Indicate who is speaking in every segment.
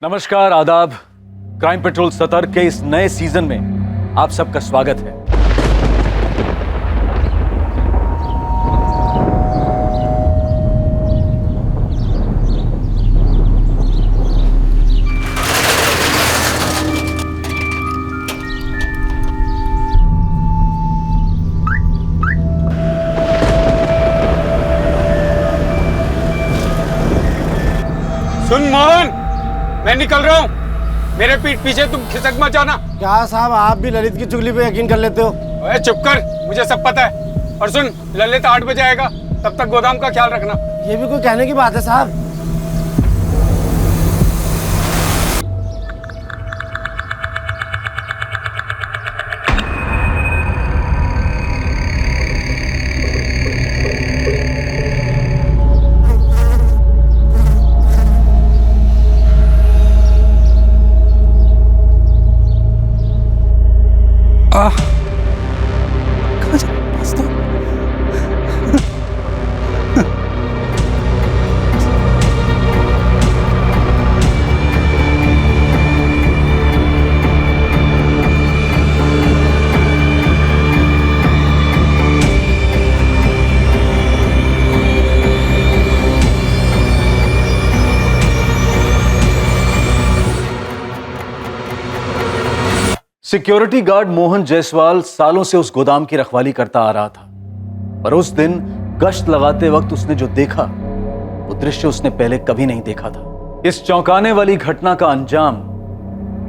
Speaker 1: नमस्कार, आदाब। Crime petrol सतर्क के इस नए सीजन में आप सबका स्वागत है।
Speaker 2: सुन मोहन, मैं निकल रहा हूँ। मेरे पीठ पीछे तुम खिसक मत जाना।
Speaker 3: क्या साहब, आप भी ललित की चुगली पे यकीन कर लेते हो?
Speaker 2: ओए चुप कर, मुझे सब पता है। और सुन, ललित 8 बजे आएगा, तब तक गोदाम का ख्याल रखना।
Speaker 3: ये भी कोई कहने की बात है साहब?
Speaker 1: सिक्योरिटी गार्ड मोहन जायसवाल सालों से उस गोदाम की रखवाली करता आ रहा था, पर उस दिन गश्त लगाते वक्त उसने जो देखा वो दृश्य उसने पहले कभी नहीं देखा था। इस चौंकाने वाली घटना का अंजाम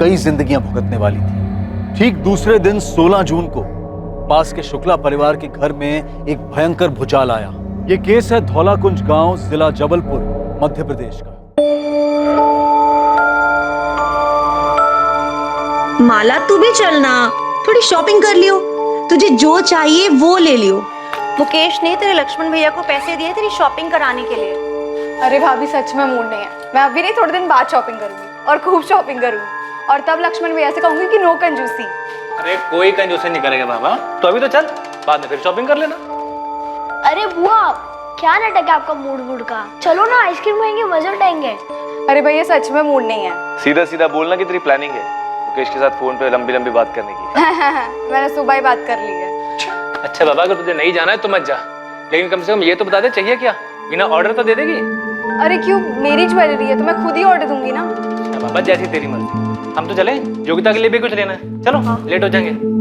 Speaker 1: कई जिंदगियां भुगतने वाली थी। ठीक दूसरे दिन 16 जून को पास के शुक्ला परिवार के घर में एक भयंकर भूचाल आया। ये केस है धौलाकुंज गांव, जिला जबलपुर, मध्य प्रदेश का।
Speaker 4: माला, तू भी चलना, थोड़ी शॉपिंग कर लियो। तुझे जो चाहिए वो ले लियो।
Speaker 5: मुकेश ने तेरे लक्ष्मण भैया को पैसे दिए तेरी शॉपिंग कराने के लिए।
Speaker 6: अरे भाभी, सच में मूड नहीं है। मैं अभी नहीं, थोड़े दिन बाद शॉपिंग करूंगी और खूब शॉपिंग करूंगी, और तब लक्ष्मण भैया से कहूंगी कि नो कंजूसी।
Speaker 7: अरे कोई कंजूसी नहीं करेगा बाबा, तो अभी तो चल, बाद में फिर शॉपिंग कर लेना।
Speaker 8: अरे बुआ, क्या नाटक है आपका मूड का? चलो ना, आइसक्रीम खाएंगे, मजे उठाएंगे।
Speaker 6: अरे भैया, सच में मूड नहीं है।
Speaker 7: सीधा सीधा बोलना कि तेरी प्लानिंग है मुकेश के साथ फोन पे लंबी लंबी बात करने की।
Speaker 6: मैंने सुबह ही बात कर ली है।
Speaker 7: अच्छा बाबा, अगर तुझे नहीं जाना है तो मत जा, लेकिन कम से कम ये तो बता दे चाहिए क्या, बिना ऑर्डर तो दे देगी।
Speaker 6: अरे क्यों, मेरी ज्वेलरी है तो मैं खुद ही ऑर्डर दूंगी ना।
Speaker 7: बाबा जैसी तेरी मर्जी। हम तो चले, योगिता के लिए भी कुछ लेना है। चलो हाँ, लेट हो जाएंगे।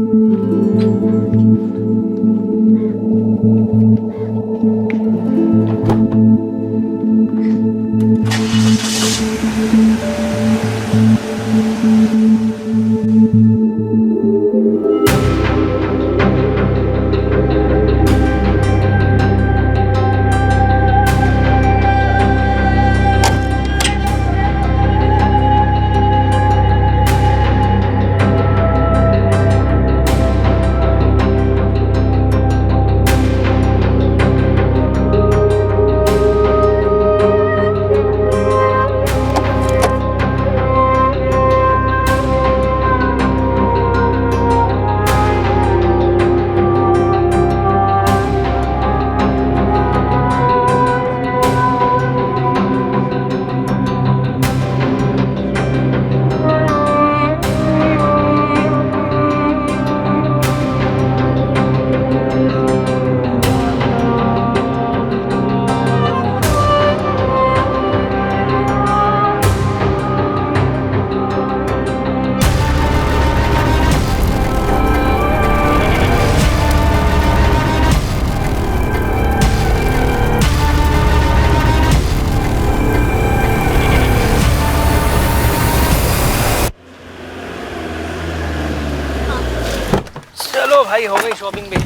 Speaker 7: भाई हो गई शॉपिंग भी,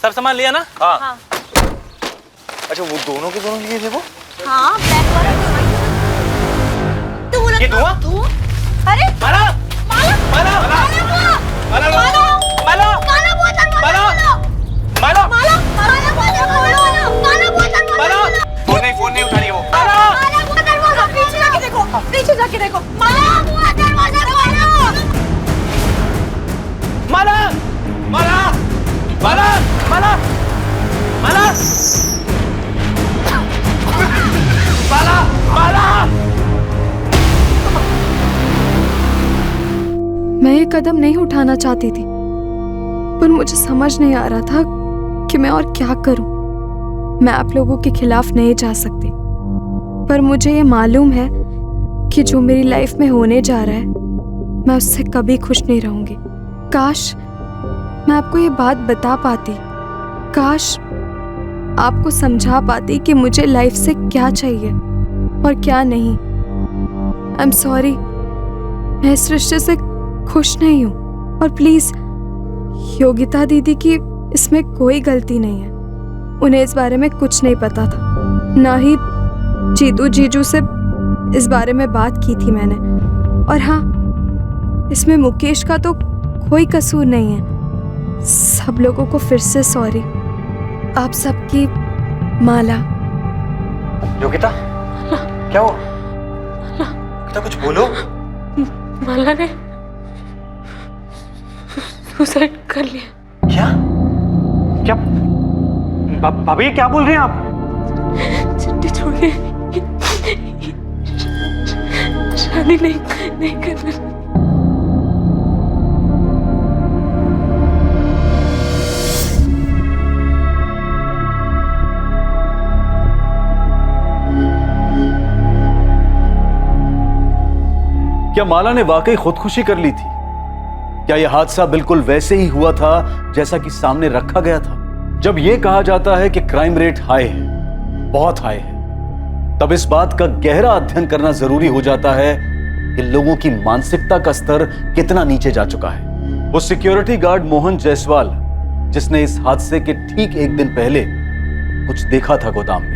Speaker 7: सब सामान लिया ना? हाँ। अच्छा, वो दोनों के दोनों लिए थे वो?
Speaker 5: हाँ, ब्लैक वाला तो
Speaker 7: ये धुआं?
Speaker 5: अरे
Speaker 7: माला माला माला माला माला माला माला माला फोन नहीं उठा रही वो।
Speaker 5: पीछे जाके देखो।
Speaker 7: माला माला माला माला माला माला माला
Speaker 9: कदम नहीं उठाना चाहती थी, पर मुझे समझ नहीं आ रहा था कि मैं और क्या करूं। मैं आप लोगों के खिलाफ नहीं जा सकती, पर मुझे ये मालूम है कि जो मेरी लाइफ में होने जा रहा है, मैं उससे कभी खुश नहीं रहूंगी। काश मैं आपको ये बात बता पाती, काश आपको समझा पाती कि मुझे लाइफ से क्या चाहिए और क्या नहीं। आई एम सॉरी, मैं इस रिश्ते से खुश नहीं हूँ, और प्लीज योगिता दीदी की इसमें कोई गलती नहीं है। उन्हें इस बारे में कुछ नहीं पता था, ना ही जीतू जीजू से इस बारे में बात की थी मैंने। और हाँ, इसमें मुकेश का तो कोई कसूर नहीं है। सब लोगों को फिर से सॉरी। आप सबकी माला।
Speaker 7: योगिता, क्या हुआ? योगिता, कुछ बोलो।
Speaker 10: माला ने सुसाइड कर लिया।
Speaker 7: क्या क्या भाभी, क्या बोल रहे हैं आप?
Speaker 10: चिट्ठी छोड़ के शादी नहीं करना।
Speaker 1: क्या माला ने वाकई खुदकुशी कर ली थी? क्या यह हादसा बिल्कुल वैसे ही हुआ था जैसा कि सामने रखा गया था? जब यह कहा जाता है कि क्राइम रेट हाई है, बहुत हाई है, तब इस बात का गहरा अध्ययन करना जरूरी हो जाता है कि लोगों की मानसिकता का स्तर कितना नीचे जा चुका है। वो सिक्योरिटी गार्ड मोहन जायसवाल, जिसने इस हादसे के ठीक एक दिन पहले कुछ देखा था गोदाम में।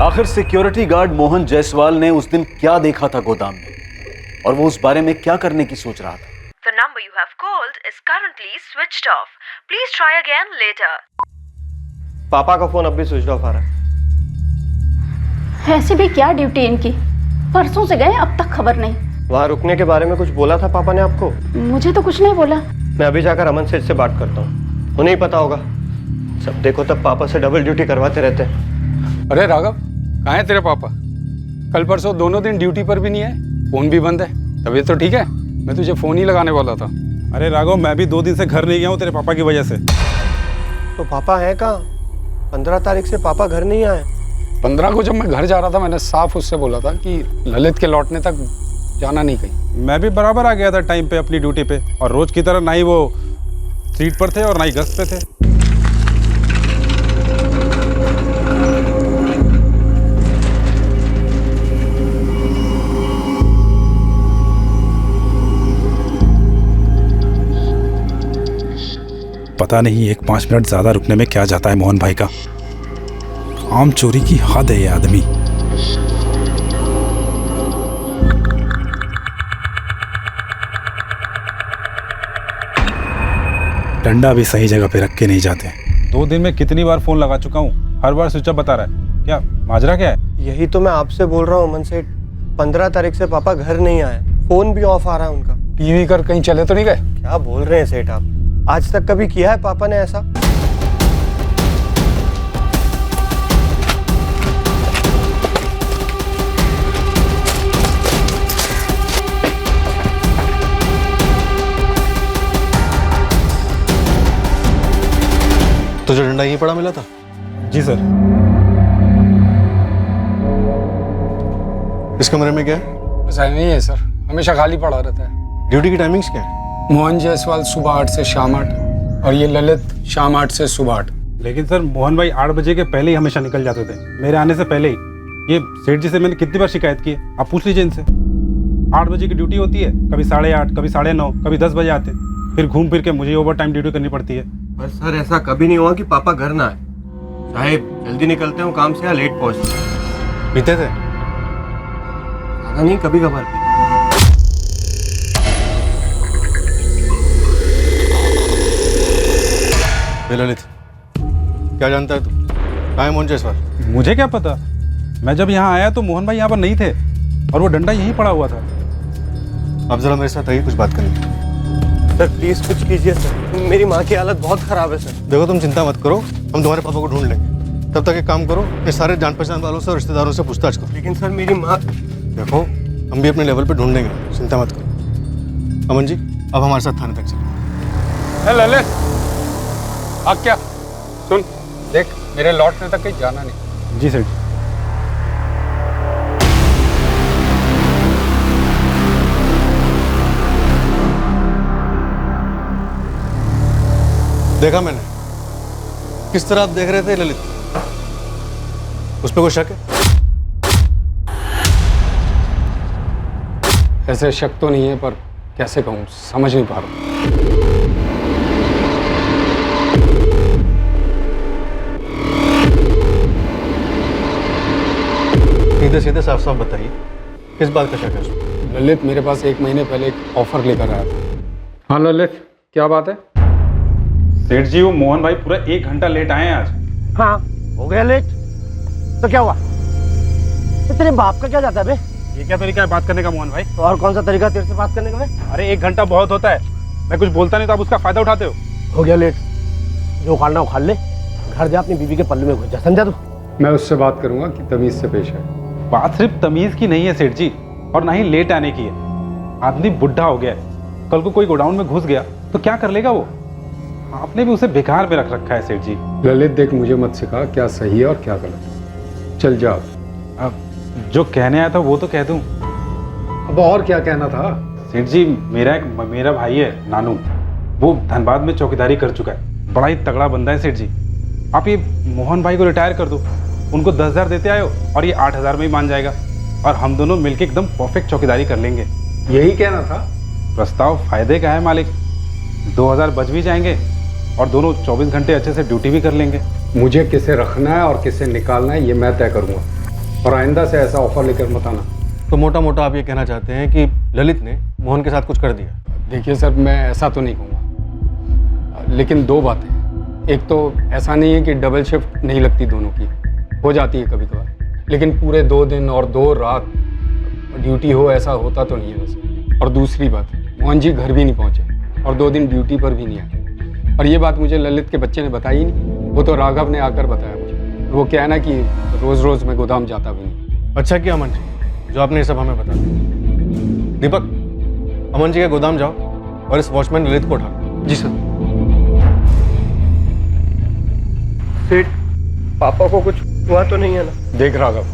Speaker 1: आखिर सिक्योरिटी गार्ड मोहन जायसवाल ने उस दिन क्या देखा था गोदाम में, और वो उस बारे में क्या करने की सोच रहा था?
Speaker 11: The number you have called is currently switched off. Please try again later.
Speaker 3: पापा का फोन अब भी स्विच ऑफ आ रहा है।
Speaker 6: ऐसी भी क्या ड्यूटी इनकी, परसों से गए अब तक खबर नहीं।
Speaker 3: वहाँ रुकने के बारे में कुछ बोला था पापा ने आपको?
Speaker 6: मुझे तो कुछ नहीं बोला।
Speaker 3: मैं अभी जाकर अमन सेठ से बात करता हूँ, उन्हें ही पता होगा। सब देखो तब पापा से डबल ड्यूटी करवाते रहते हैं।
Speaker 2: अरे राघव, कहाँ है तेरे पापा? कल परसों दोनों दिन ड्यूटी पर भी नहीं आए, फोन भी बंद है। तबीयत तो ठीक है? मैं तुझे फोन ही लगाने वाला था।
Speaker 12: अरे राघव, मैं भी 2 दिन से घर नहीं गया हूँ तेरे पापा की वजह से।
Speaker 3: तो पापा है कहाँ? 15 तारीख से पापा घर नहीं आए।
Speaker 2: 15 को जब मैं घर जा रहा था, मैंने साफ उससे बोला था कि ललित के लौटने तक जाना नहीं कहीं।
Speaker 12: मैं भी बराबर आ गया था टाइम पे अपनी ड्यूटी पे, और रोज की तरह ना ही वो सीट पर थे और ना ही गश्त पे थे। पता नहीं 1-5 मिनट ज्यादा रुकने में क्या जाता है मोहन भाई का। आम चोरी की हद है ये आदमी। डंडा भी सही जगह पे रख के नहीं जाते। 2 दिन में कितनी बार फोन लगा चुका हूँ, हर बार स्विच ऑफ बता रहा है। क्या माजरा क्या है?
Speaker 3: यही तो मैं आपसे बोल रहा हूँ अमन सेठ, 15 तारीख से पापा घर नहीं आए, फोन भी ऑफ आ रहा है उनका।
Speaker 2: टीवी कर कहीं चले तो नहीं गए?
Speaker 3: क्या बोल रहे हैं सेठ आप? आज तक कभी किया है पापा ने ऐसा?
Speaker 12: तुझे डंडा यहीं पड़ा मिला था? जी सर। इस कमरे में क्या है?
Speaker 2: बस नहीं है सर, हमेशा खाली पड़ा रहता है।
Speaker 12: ड्यूटी की टाइमिंग्स क्या है?
Speaker 2: मोहन जायसवाल सुबह 8 से शाम 8, और ये ललित शाम 8 से सुबह 8।
Speaker 12: लेकिन सर मोहन भाई 8 बजे के पहले ही हमेशा निकल जाते थे, मेरे आने से पहले ही। ये सेठ जी से मैंने कितनी बार शिकायत की है, आप पूछ लीजिए इनसे। 8 बजे की ड्यूटी होती है, कभी 8:30, कभी 9:30, कभी 10 बजे आते हैं, फिर घूम फिर के मुझे ओवर टाइम ड्यूटी करनी पड़ती है।
Speaker 3: पर सर ऐसा कभी नहीं हुआ कि पापा घर ना आए, चाहे जल्दी निकलते हो काम से या लेट पहुंचते।
Speaker 12: पीते थे?
Speaker 3: ज्यादा नहीं, कभी कभार पीते।
Speaker 12: ललित, क्या जानता है तू? कहाँ है मोहन जायसवाल? मुझे क्या पता, मैं जब यहाँ आया तो मोहन भाई यहाँ पर नहीं थे, और वो डंडा यहीं पड़ा हुआ था। अब जरा मेरे साथ आइए, कुछ बात करेंगे।
Speaker 3: सर प्लीज कुछ कीजिए सर, मेरी माँ की हालत बहुत खराब है सर।
Speaker 12: देखो तुम चिंता मत करो, हम तुम्हारे पापा को ढूंढ लेंगे। तब तक एक काम करो, ये सारे जान पहचान वालों से और रिश्तेदारों से पूछताछ करो।
Speaker 3: लेकिन सर मेरी माँ।
Speaker 12: देखो
Speaker 3: हम भी अपने लेवल पे ढूंढेंगे, चिंता मत करो। अमन जी, अब हमारे साथ थाने तक चलिए।
Speaker 2: ललित, अब क्या सुन, देख मेरे लौटने तक कहीं जाना नहीं।
Speaker 12: जी सेठ जी।
Speaker 3: देखा मैंने किस तरह आप देख रहे थे ललित, उस पर कोई शक है?
Speaker 2: ऐसे शक तो नहीं है, पर कैसे कहूँ, समझ नहीं पा रहा।
Speaker 3: सीधे सीधे साफ साफ बताइए, किस बात का शक है उसमें?
Speaker 2: ललित मेरे पास 1 महीने पहले एक ऑफर लेकर आया था। हाँ ललित, क्या बात है?
Speaker 12: सेठ जी, वो मोहन भाई पूरा 1 घंटा लेट आए हैं आज।
Speaker 13: हाँ, हो गया लेट तो क्या हुआ? तो तेरे बाप का क्या जाता है बे?
Speaker 12: ये क्या तरीका है बात करने का मोहन भाई?
Speaker 13: तो और कौन सा तरीका तेरे से बात करने का बे?
Speaker 12: अरे 1 घंटा बहुत होता है, मैं कुछ बोलता नहीं तो आप उसका फायदा उठाते हो
Speaker 13: गया लेट, जो उखाड़ना उखाड़ ले, घर जा अपनी बीवी के पल्लू में घुस जा, समझा तू?
Speaker 2: मैं उससे बात करूंगा कि तमीज से पेश है।
Speaker 12: बात सिर्फ तमीज की नहीं है सेठ जी, और ना ही लेट आने की है। आदमी बुढ़ा हो गया है, कल को कोई गोडाउन में घुस गया तो क्या कर लेगा वो? आपने भी उसे बेकार में रख रखा है सेठ जी।
Speaker 2: ललित देख, मुझे मत सिखा क्या सही है और क्या गलत। चल जा।
Speaker 12: अब जो कहने आया था वो तो कह दूं।
Speaker 2: अब और क्या कहना था?
Speaker 12: सेठ जी, मेरा भाई है नानू, वो धनबाद में चौकीदारी कर चुका है, बड़ा ही तगड़ा बंदा है सेठ जी। आप ये मोहन भाई को रिटायर कर दो, उनको 10,000 देते आयो और ये 8,000 में ही मान जाएगा, और हम दोनों मिलके एकदम परफेक्ट चौकीदारी कर लेंगे।
Speaker 2: यही कहना था?
Speaker 12: प्रस्ताव फायदे का है मालिक, 2,000 बच भी जाएंगे और दोनों 24 घंटे अच्छे से ड्यूटी भी कर लेंगे।
Speaker 2: मुझे किसे रखना है और किसे निकालना है ये मैं तय करूंगा, और आइंदा से ऐसा ऑफर लेकर मत आना।
Speaker 3: तो मोटा मोटा आप ये कहना चाहते हैं कि ललित ने मोहन के साथ कुछ कर दिया?
Speaker 2: देखिए सर, मैं ऐसा तो नहीं कहूँगा, लेकिन 2 बातें। एक तो ऐसा नहीं है कि डबल शिफ्ट नहीं लगती, दोनों की हो जाती है कभी कभार, लेकिन पूरे 2 दिन और 2 रात ड्यूटी हो ऐसा होता तो नहीं है वैसे। और दूसरी बात, मोहन जी घर भी नहीं पहुँचे और 2 दिन ड्यूटी पर भी नहीं आए। और ये बात मुझे ललित के बच्चे ने बताई ही नहीं, वो तो राघव ने आकर बताया मुझे। वो क्या है ना कि रोज़ रोज़ मैं गोदाम जाता भी नहीं।
Speaker 3: अच्छा किया अमन जी जो आपने ये सब हमें बता दिया। दीपक, अमन जी के गोदाम जाओ और इस वॉचमैन ललित को उठाओ।
Speaker 12: जी सर।
Speaker 13: सेठ, पापा को कुछ हुआ तो नहीं है ना?
Speaker 2: देख राघव,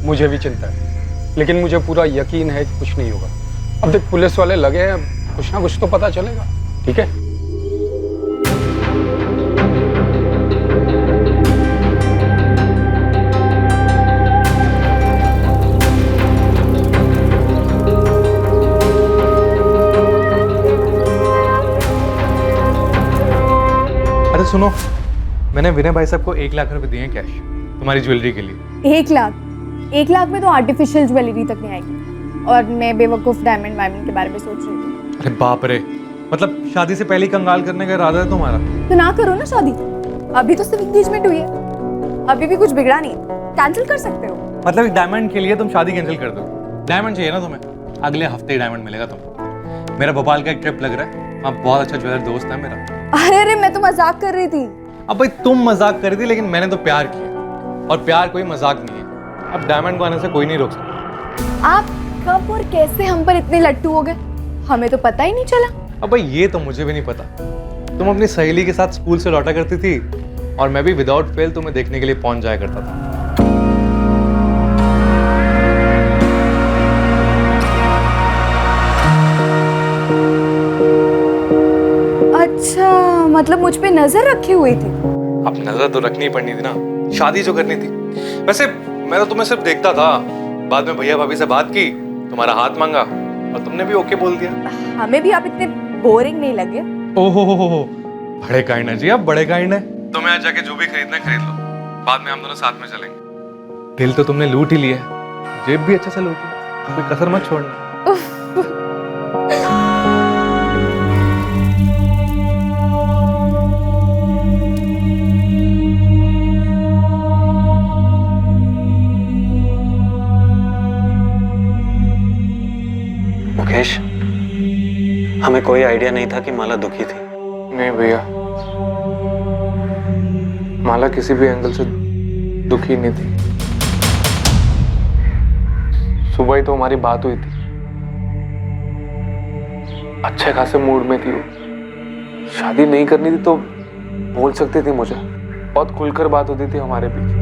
Speaker 2: मुझे भी चिंता है, लेकिन मुझे पूरा यकीन है कि कुछ नहीं होगा। अब देख पुलिस वाले लगे हैं, कुछ ना कुछ तो पता चलेगा, ठीक है?
Speaker 7: अरे सुनो, मैंने विनय भाई साहब को 1 लाख रुपए दिए हैं कैश तुम्हारी ज्वेलरी के लिए।
Speaker 6: 1 लाख में तो आर्टिफिशियल ज्वेलरी तक नहीं आएगी, और मैं बेवकूफ डायमंड वायमंड के बारे में सोच रही थी।
Speaker 7: अरे बाप रे, मतलब शादी से पहले ही कंगाल करने का इरादा है तुम्हारा?
Speaker 6: तो ना करो ना शादी, अभी तो सिर्फ एंगेजमेंट हुई है, अभी भी कुछ बिगड़ा नहीं, कैंसिल कर सकते हो।
Speaker 7: मतलब एक डायमंड के लिए तुम शादी कैंसिल कर दो? डायमंड चाहिए ना तुम्हें? अगले हफ्ते ही डायमंड मिलेगा तुम्हें। मेरा भोपाल का एक ट्रिप लग रहा है, आप बहुत अच्छा ज्वेलर दोस्त है मेरा।
Speaker 6: अरे मैं तो मजाक कर रही थी।
Speaker 7: अब भाई तुम मजाक कर रही थी, लेकिन मैंने तो प्यार किया, और प्यार कोई मजाक नहीं है। अब डायमंड को आने से कोई नहीं रोक सकता।
Speaker 6: आप कब और कैसे हम पर इतने लट्टू हो गए, हमें तो पता ही नहीं चला।
Speaker 7: अब भाई ये तो मुझे भी नहीं पता। तुम अपनी सहेली के साथ स्कूल से लौटा करती थी, और मैं भी विदाउट फेल तुम्हें देखने के लिए पहुंच जाया करता था।
Speaker 6: अच्छा, मतलब मुझ पे नजर रखी हुई थी?
Speaker 7: अब नजर तो रखनी पड़नी थी ना, शादी जो करनी थी। वैसे मैं तो तुम्हें सिर्फ देखता था, बाद में भैया भाभी से बात की, तुम्हारा हाथ मांगा और तुमने भी ओके बोल दिया।
Speaker 6: हमें भी आप इतने बोरिंग नहीं लगे।
Speaker 7: ओहो हो, बड़े काइंड है जी आप, बड़े काइंड है। तुम्हें आज जाके जो भी खरीदना है खरीद लो, बाद में हम दोनों साथ में चलेंगे। दिल तो तुमने लूट ही लिया, जेब भी अच्छे से लूट ली, कोई कसर मत छोड़ना।
Speaker 14: मुकेश, हमें कोई आइडिया नहीं था कि माला दुखी थी।
Speaker 15: नहीं भैया, माला किसी भी एंगल से दुखी नहीं थी। सुबह ही तो हमारी बात हुई थी, अच्छे खासे मूड में थी वो। शादी नहीं करनी थी तो बोल सकती थी मुझे, बहुत खुलकर बात होती थी हमारे बीच।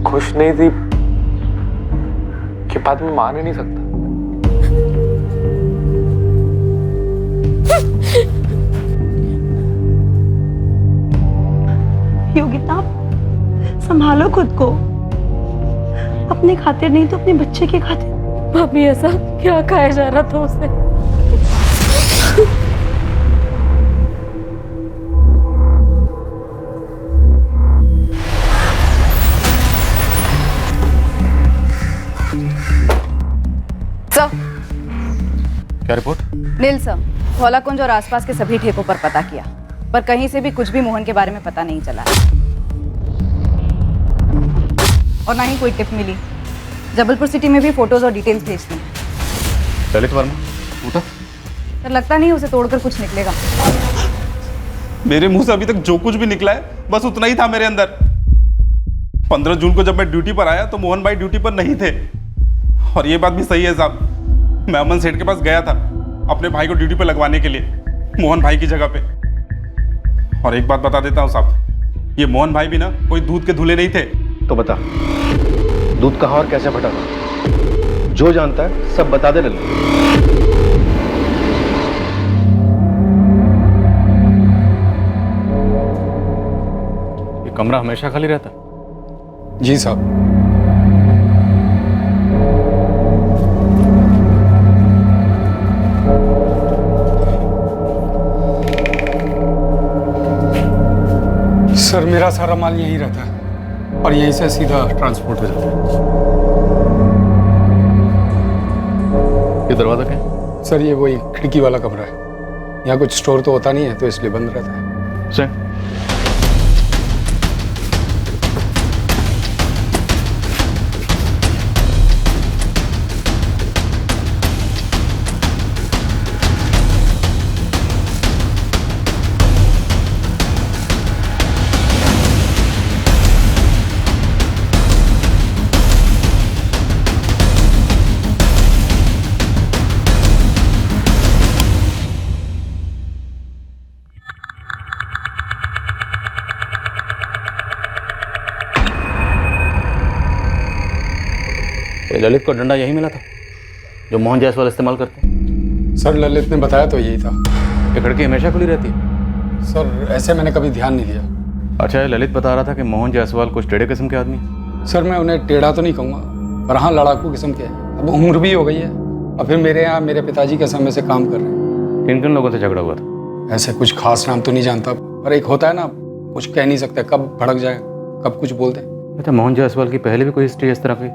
Speaker 15: खुश नहीं थी कि बात मैं मान ही नहीं सकता।
Speaker 5: योगिता, संभालो खुद को, अपने खातिर नहीं तो अपने बच्चे के खातिर।
Speaker 10: भाभी ऐसा क्या खाया जा रहा था उसे?
Speaker 6: सर,
Speaker 1: क्या रिपोर्ट?
Speaker 6: नील सर, धौलाकुंज और आसपास के सभी ठेकों पर पता किया, पर कहीं से भी कुछ भी मोहन के बारे में पता नहीं चला और ना ही कोई टिप मिली। जबलपुर सिटी में भी फोटोज और डिटेल्स भेज दी।
Speaker 1: ललित वर्मा उठा।
Speaker 6: सर, लगता नहीं उसे तोड़कर कुछ निकलेगा।
Speaker 12: मेरे मुंह से अभी तक जो कुछ भी निकला है बस उतना ही था मेरे अंदर। 15 जून को जब मैं ड्यूटी पर आया तो मोहन भाई ड्यूटी पर नहीं थे। और ये बात भी सही है साहब, मैं अमन सेठ के पास गया था अपने भाई को ड्यूटी पर लगवाने के लिए, मोहन भाई की जगह पे। और एक बात बता देता हूँ साहब, ये मोहन भाई भी ना कोई दूध के धुले नहीं थे।
Speaker 3: तो बता, दूध कहाँ और कैसे फटा था? जो जानता है सब बता दे ललित।
Speaker 1: ये कमरा हमेशा खाली रहता?
Speaker 2: जी साहब। सर, मेरा सारा माल यहीं रहता है और यहीं से सीधा ट्रांसपोर्ट हो जाता है।
Speaker 1: ये दरवाजा क्या है?
Speaker 2: सर, ये वही खिड़की वाला कमरा है। यहाँ कुछ स्टोर तो होता नहीं है तो इसलिए बंद रहता है।
Speaker 1: सर, ललित को डंडा यही मिला था जो मोहन जायसवाल इस्तेमाल करते हैं?
Speaker 2: सर, ललित ने बताया तो यही था।
Speaker 1: ये खिड़की हमेशा खुली रहती है?
Speaker 2: सर, ऐसे मैंने कभी ध्यान नहीं दिया।
Speaker 1: अच्छा, ये ललित बता रहा था कि मोहन जायसवाल कुछ टेढ़े किस्म के आदमी हैं।
Speaker 2: सर, मैं उन्हें टेढ़ा तो नहीं कहूँगा, पर हाँ लड़ाकू किस्म के हैं। अब उम्र भी हो गई है और फिर मेरे यहाँ मेरे पिताजी के समय से काम कर रहे हैं।
Speaker 1: किन किन लोगों से झगड़ा हुआ था?
Speaker 2: ऐसे कुछ खास नाम तो नहीं जानता, पर एक होता है ना, कुछ कह नहीं सकते, कब भड़क जाए कब कुछ बोल दे।
Speaker 1: अच्छा, मोहन जायसवाल की पहले भी कोई हिस्ट्री इस तरह की,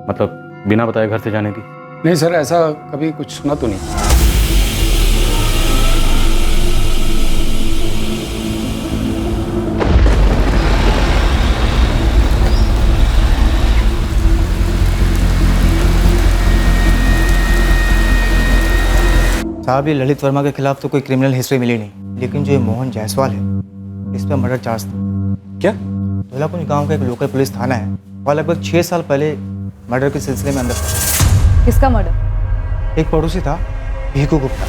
Speaker 1: मतलब बिना बताए घर से जाने की?
Speaker 2: नहीं सर, ऐसा कभी कुछ सुना तो नहीं।
Speaker 16: साहब, ये ललित वर्मा के खिलाफ तो कोई क्रिमिनल हिस्ट्री मिली नहीं, लेकिन जो ये मोहन जायसवाल है इस पर मर्डर चार्ज था।
Speaker 1: क्या?
Speaker 16: धौलाकुंज गांव का एक लोकल पुलिस थाना है और लगभग 6 साल पहले मर्डर के सिलसिले में अंदर था।
Speaker 6: किसका मर्डर?
Speaker 16: एक पड़ोसी था, भीखू गुप्ता।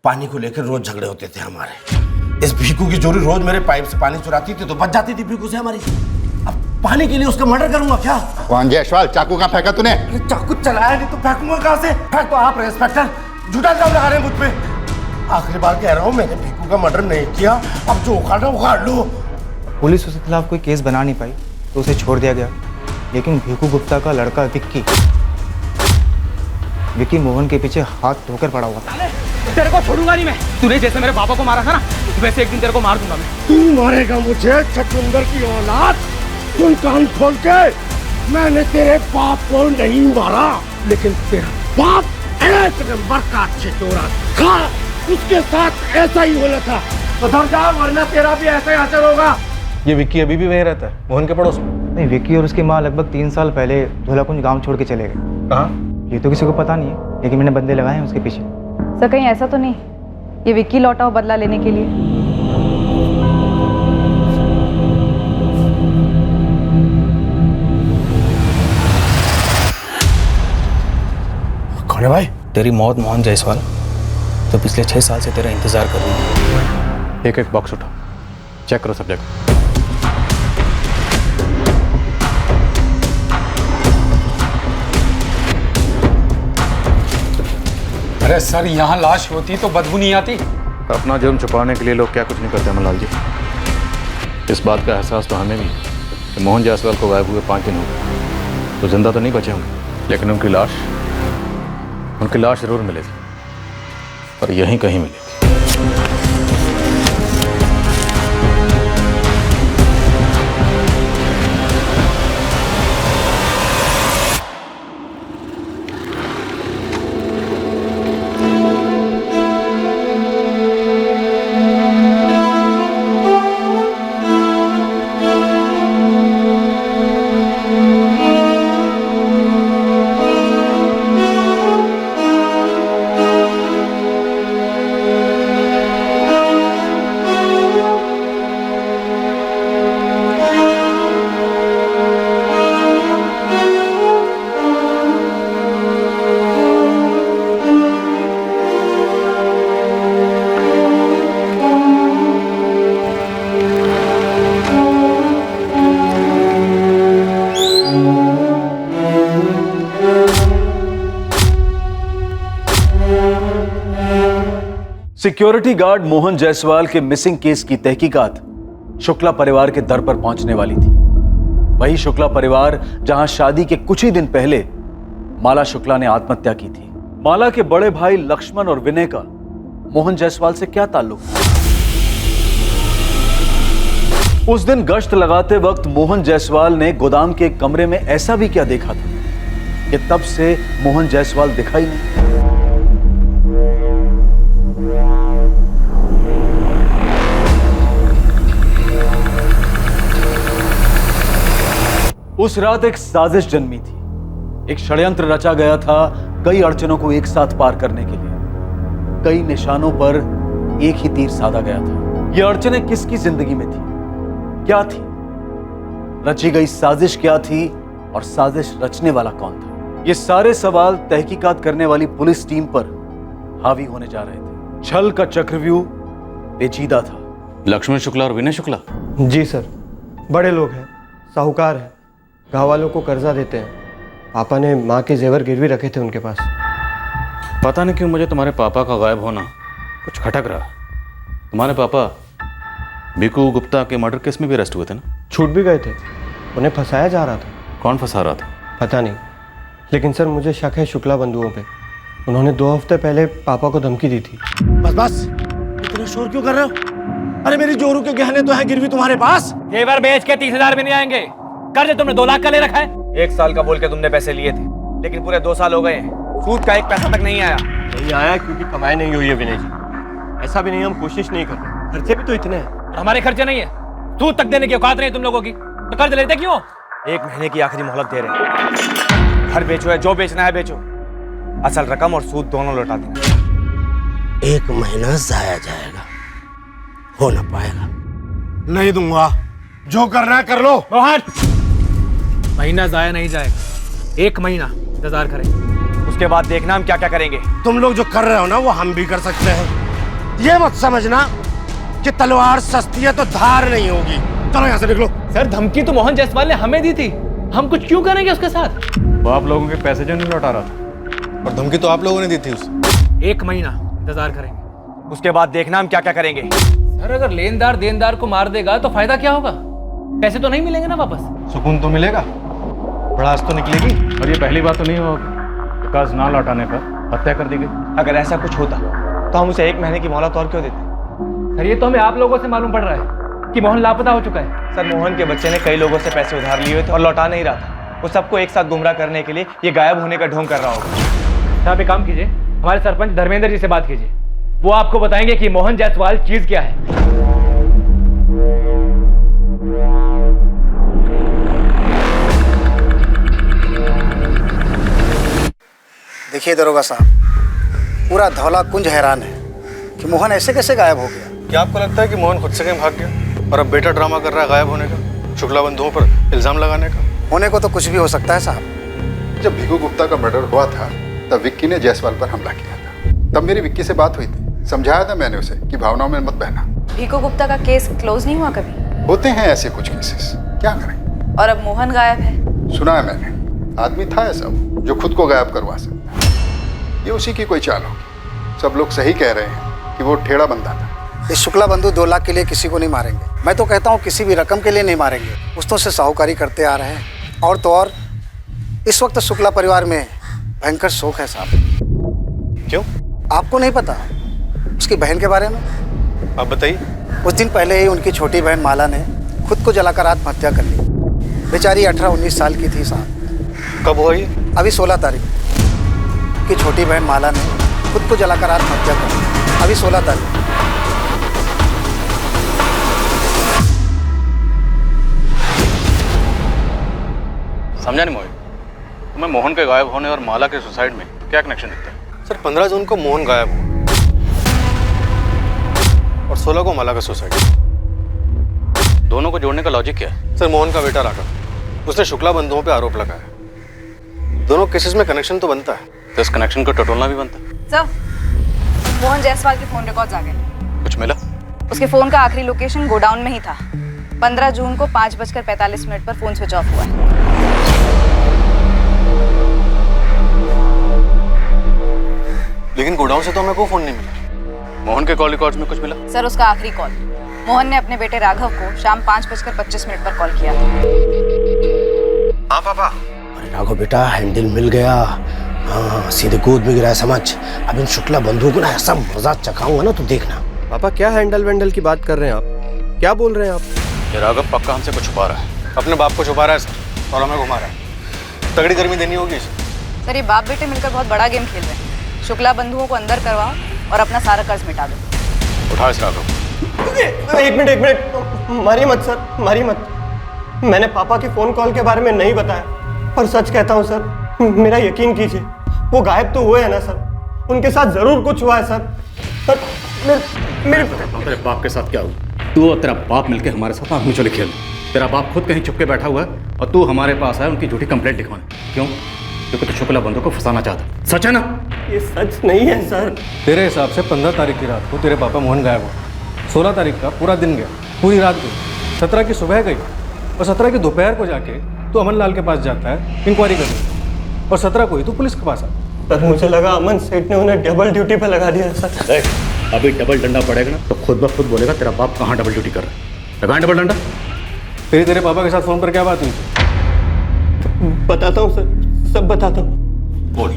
Speaker 13: पानी को लेकर रोज झगड़े होते थे हमारे। इस भीखू की जोड़ी रोज मेरे पाइप से पानी चुराती थी तो बच जाती थी भीखू से हमारी। अब पानी के लिए उसका मर्डर करूंगा क्या?
Speaker 17: मोहन जायसवाल, चाकू कहाँ फेंका तूने?
Speaker 13: चाकू चलाया नहीं तो फेंकूंगा कहाँ से? फेंक तो आप रहे इंस्पेक्टर, झूठा इल्जाम लगा रहे हैं मुझ पे। आखिरी बार कह रहा हूँ, मैंने भीखू का मर्डर नहीं किया, अब जो उखाड़ना उखाड़ लो।
Speaker 16: पुलिस उसके खिलाफ कोई केस बना नहीं पाई तो उसे छोड़ दिया गया, लेकिन भीखू गुप्ता का लड़का विक्की मोहन के पीछे हाथ धोकर पड़ा हुआ था।
Speaker 18: तेरे को छोड़ूंगा नहीं मैं। तूने जैसे मेरे पापा को मारा था ना, वैसे एक दिन तेरे को मार दूंगा मैं।
Speaker 13: तू मारेगा मुझे, छछूंदर की औलाद? सुन कान खोल के, मैंने तेरे बाप को नहीं मारा, लेकिन तेरा बाप एक नंबर का छिचोरा था। उसके साथ ऐसा ही होना था। उधर जा, वरना तेरा भी ऐसा ही असर होगा।
Speaker 3: ये विक्की अभी भी वहीं रहता है, मोहन के पड़ोस में?
Speaker 16: नहीं, विक्की और उसकी माँ लगभग 3 साल पहले धौलाकुंज गांव छोड़ के चले गए।
Speaker 3: कहाँ?
Speaker 16: ये तो किसी को पता नहीं है, लेकिन मैंने बंदे लगाए हैं उसके पीछे।
Speaker 6: सर, कहीं ऐसा तो नहीं
Speaker 19: ये विक्की लौटा हो बदला लेने के लिए।
Speaker 13: कौन है भाई?
Speaker 18: तेरी मौत मोहन जायसवाल तो पिछले 6 साल से तेरा इंतजार कर रही है।
Speaker 3: एक एक बॉक्स उठा, चेक करो सब जगह।
Speaker 2: अरे सर, यहाँ लाश होती तो बदबू नहीं आती?
Speaker 3: अपना जुर्म छुपाने के लिए लोग क्या कुछ नहीं करते अमरलाल जी। इस बात का एहसास तो हमें भी है कि मोहन जायसवाल को गायब हुए 5 दिन हो गए। तो जिंदा तो नहीं बचे होंगे, लेकिन उनकी लाश जरूर मिलेगी, और यहीं कहीं मिलेगी।
Speaker 1: सिक्योरिटी गार्ड मोहन जायसवाल के मिसिंग केस की तहकीकात शुक्ला परिवार के दर पर पहुंचने वाली थी। वही शुक्ला परिवार जहां शादी के कुछ ही दिन पहले माला शुक्ला ने आत्महत्या की थी। माला के बड़े भाई लक्ष्मण और विनय का मोहन जायसवाल से क्या ताल्लुक था? उस दिन गश्त लगाते वक्त मोहन जायसवाल ने गोदाम के एक कमरे में ऐसा भी क्या देखा था कि तब से मोहन जायसवाल दिखाई नहीं। उस रात एक साजिश जन्मी थी। एक षड्यंत्र रचा गया था कई अड़चनों को एक साथ पार करने के लिए। कई निशानों पर एक ही तीर साधा गया था। ये अड़चनें किसकी जिंदगी में थी, क्या थी, रची गई साजिश क्या थी, और साजिश रचने वाला कौन था? ये सारे सवाल तहकीकात करने वाली पुलिस टीम पर हावी होने जा रहे थे। छल का चक्रव्यूह पेचीदा था।
Speaker 14: लक्ष्मण शुक्ला और विनय शुक्ला?
Speaker 20: जी सर, बड़े लोग हैं, साहूकार हैं, गाँव वालों को कर्जा देते हैं। पापा ने माँ के जेवर गिरवी रखे थे उनके पास।
Speaker 14: पता नहीं क्यों मुझे तुम्हारे पापा का गायब होना कुछ खटक रहा। तुम्हारे पापा भिकू गुप्ता के मर्डर केस में भी अरेस्ट हुए थे ना?
Speaker 20: छूट भी गए थे, उन्हें फंसाया जा रहा था।
Speaker 14: कौन फंसा रहा था?
Speaker 20: पता नहीं, लेकिन सर मुझे शक है शुक्ला बंधुओं पे। उन्होंने 2 हफ्ते पहले पापा को धमकी दी थी।
Speaker 13: बस इतना शोर क्यों कर रहे हो? अरे मेरी जोरू के गहने तो है गिरवी तुम्हारे पास।
Speaker 18: जेवर बेच के 30,000 भी नहीं आएंगे। कर्ज तुमने 2 लाख का ले रखा है। 1 साल का बोल के तुमने पैसे लिए थे, लेकिन पूरे 2 साल हो गए, सूद का 1 पैसा तक नहीं आया।
Speaker 20: नहीं आया क्योंकि कमाई नहीं हुई है विनय जी। ऐसा भी नहीं, हम कोशिश नहीं कर रहे, खर्चे भी तो इतने हैं।
Speaker 18: हमारे खर्चे नहीं है, सूद तक देने की औकात नहीं तुम लोगों की, तो कर्ज लेते क्यों? 1 महीने की आखिरी मोहलत दे रहे हैं। घर बेचो है, जो बेचना है बेचो, असल रकम और सूद दोनों लौटा देना।
Speaker 13: 1 महीना जाया जाएगा, हो ना पाएगा। नहीं दूंगा, जो करना है कर लो।
Speaker 18: मोहन, महीना जाया नहीं जाएगा, 1 महीना इंतजार करें, उसके बाद देखना हम क्या क्या करेंगे।
Speaker 13: तुम लोग जो कर रहे हो ना वो हम भी कर सकते हैं। ये मत समझना कि तलवार सस्ती है तो धार नहीं होगी। चलो यहाँ से निकलो।
Speaker 18: सर, धमकी तो मोहन जायसवाल ने हमें दी थी, हम कुछ क्यों करेंगे उसके साथ?
Speaker 3: वो आप लोगों के पैसे जो नहीं लौटा रहा था, और धमकी तो आप लोगों ने दी थी उसे।
Speaker 18: 1 महीना इंतजार करेंगे, उसके बाद देखना हम क्या क्या करेंगे। सर, अगर लेनदार देनदार को मार देगा तो फायदा क्या होगा? पैसे तो नहीं मिलेंगे ना वापस।
Speaker 3: सुकून तो मिलेगा, भड़ास तो निकलेगी। और ये पहली बात तो नहीं होगी कर्ज ना लौटाने पर हत्या कर दी गई।
Speaker 18: अगर ऐसा कुछ होता तो हम उसे 1 महीने की मोहलत और क्यों देते? सर, ये तो हमें आप लोगों से मालूम पड़ रहा है कि मोहन लापता हो चुका है। सर, मोहन के बच्चे ने कई लोगों से पैसे उधार लिए हुए थे और लौटा नहीं रहा था। वो सबको एक साथ गुमराह करने के लिए ये गायब होने का ढोंग कर रहा होगा। आप एक काम कीजिए, हमारे सरपंच धर्मेंद्र जी से बात कीजिए, वो आपको बताएंगे कि मोहन जायसवाल चीज क्या है।
Speaker 21: देखिए दरोगा साहब, पूरा धौला कुंज हैरान है कि मोहन ऐसे कैसे गायब हो गया।
Speaker 7: क्या आपको लगता है कि मोहन खुद से कहीं भाग गया और अब बेटा ड्रामा कर रहा है गायब होने का, शुक्ला बंधुओं पर इल्जाम लगाने का?
Speaker 21: होने को तो कुछ भी हो सकता है साहब।
Speaker 17: जब भिकू गुप्ता का मर्डर हुआ था तब विक्की ने जायसवाल पर हमला किया था। तब मेरी विक्की से बात हुई थी, समझाया था मैंने उसे कि भावनाओं में मत बहना।
Speaker 22: भिकू गुप्ता का केस क्लोज नहीं हुआ कभी?
Speaker 17: होते हैं ऐसे कुछ केसेस, क्या करें।
Speaker 22: और अब मोहन गायब है।
Speaker 17: सुना है मैंने, आदमी था ऐसा जो खुद को गायब करवा सकता है। ये उसी की कोई चाल होगी। सब लोग सही कह रहे हैं कि वो ठेड़ा बंदा था।
Speaker 21: इस शुक्ला बंधु 2 लाख के लिए किसी को नहीं मारेंगे। मैं तो कहता हूँ किसी भी रकम के लिए नहीं मारेंगे। पुश्तों से साहूकारी करते आ रहे हैं। और तो और इस वक्त शुक्ला परिवार में भयंकर शोक है साहब।
Speaker 7: क्यों?
Speaker 21: आपको नहीं पता उसकी बहन के बारे में?
Speaker 7: आप बताइए।
Speaker 21: कुछ दिन पहले ही उनकी छोटी बहन माला ने खुद को जलाकर आत्महत्या कर ली। बेचारी 18-19 साल की थी साहब।
Speaker 7: कब हुआ ये?
Speaker 21: अभी 16 तारीख की छोटी बहन माला ने खुद को जलाकर आत्महत्या कर ली। अभी 16 तारीख।
Speaker 14: समझा नहीं मोहित, तुम्हें मोहन के गायब होने और माला के सुसाइड में क्या कनेक्शन दिखता है?
Speaker 7: सर 15 जून को मोहन गायब हुआ और 16 को माला का सुसाइड।
Speaker 14: दोनों को जोड़ने का लॉजिक क्या है?
Speaker 7: सर मोहन का बेटा राघव, उसने शुक्ला बंधुओं पे आरोप लगाया। दोनों केसेस में कनेक्शन तो बनता है,
Speaker 14: तो इस कनेक्शन को टटोलना भी बनता है।
Speaker 22: सर मोहन जायसवाल के फोन रिकॉर्ड्स आ गए।
Speaker 14: कुछ मिला?
Speaker 22: उसके फोन का आखिरी लोकेशन गोडाउन में ही था। 15 जून को 5:45 पर फोन स्विच ऑफ हुआ है।
Speaker 7: लेकिन गोडाउन से तो हमें कोई फोन नहीं मिला।
Speaker 14: मोहन के कॉल रिकॉर्ड्स में कुछ मिला?
Speaker 22: सर उसका आखिरी कॉल मोहन ने अपने बेटे राघव को शाम 5:25 पर कॉल किया।
Speaker 13: हाँ पापा।
Speaker 21: अरे राघव बेटा, हैंडल मिल गया। हाँ, सीधे गोद में गिरा है समझ। अब इन शुक्ला बंधुओं को ना ऐसा मजा चखाऊंगा ना, तो देखना।
Speaker 20: पापा क्या हैंडल वेंडल की बात कर रहे हैं आप? क्या बोल रहे हैं आप?
Speaker 14: ये राघव पक्का हमसे कुछ छुपा रहा है।
Speaker 7: अपने बाप को छुपा रहा है सर, और हमें घुमा रहा है। तगड़ी गर्मी देनी होगी इसे।
Speaker 22: सर ये बाप बेटे मिलकर बहुत बड़ा गेम खेल रहे हैं। शुक्ला बंधुओं को अंदर करवाओ और अपना सारा कर्ज मिटा दो।
Speaker 14: उठा इस राघव।
Speaker 20: एक मिनट, मारिए मत सर, मारिए मत। मैंने पापा के फोन कॉल के बारे में नहीं बताया, और सच कहता हूँ सर, मेरा यकीन कीजिए, वो गायब तो हुए हैं ना सर, उनके साथ जरूर कुछ हुआ है सर। मेरे
Speaker 14: तेरे बाप के साथ क्या हुआ? तू और तेरा बाप मिलके हमारे साथ आँख मिचौली खेल। तेरा बाप खुद कहीं छुप के बैठा हुआ है और तू हमारे पास आया उनकी झूठी कंप्लेंट लिखवाने। क्यों? क्योंकि तू शुक्ला बंधु को फंसाना चाहता। सच है ना?
Speaker 20: ये सच नहीं है सर।
Speaker 2: तेरे हिसाब से 15 तारीख की रात को तेरे पापा मोहन गायब हुआ। 16 तारीख का पूरा दिन गया, पूरी रात गई, 17 की सुबह गई, और 17 की दोपहर को जाके तू अमन लाल के पास जाता है इंक्वायरी करने, और 17 को ही तू पुलिस के पास आता।
Speaker 20: सर मुझे लगा अमन सेठ ने उन्हें डबल ड्यूटी पे लगा दिया सर।
Speaker 14: अभी डबल डंडा पड़ेगा ना तो खुद ब खुद बोलेगा तेरा बाप कहाँ डबल ड्यूटी कर रहा है। लगाएं डबल डंडा।
Speaker 2: तेरे पापा के साथ फोन पर क्या बात हुई?
Speaker 20: बताता हूँ सर, सब बताता हूँ।
Speaker 14: बोल।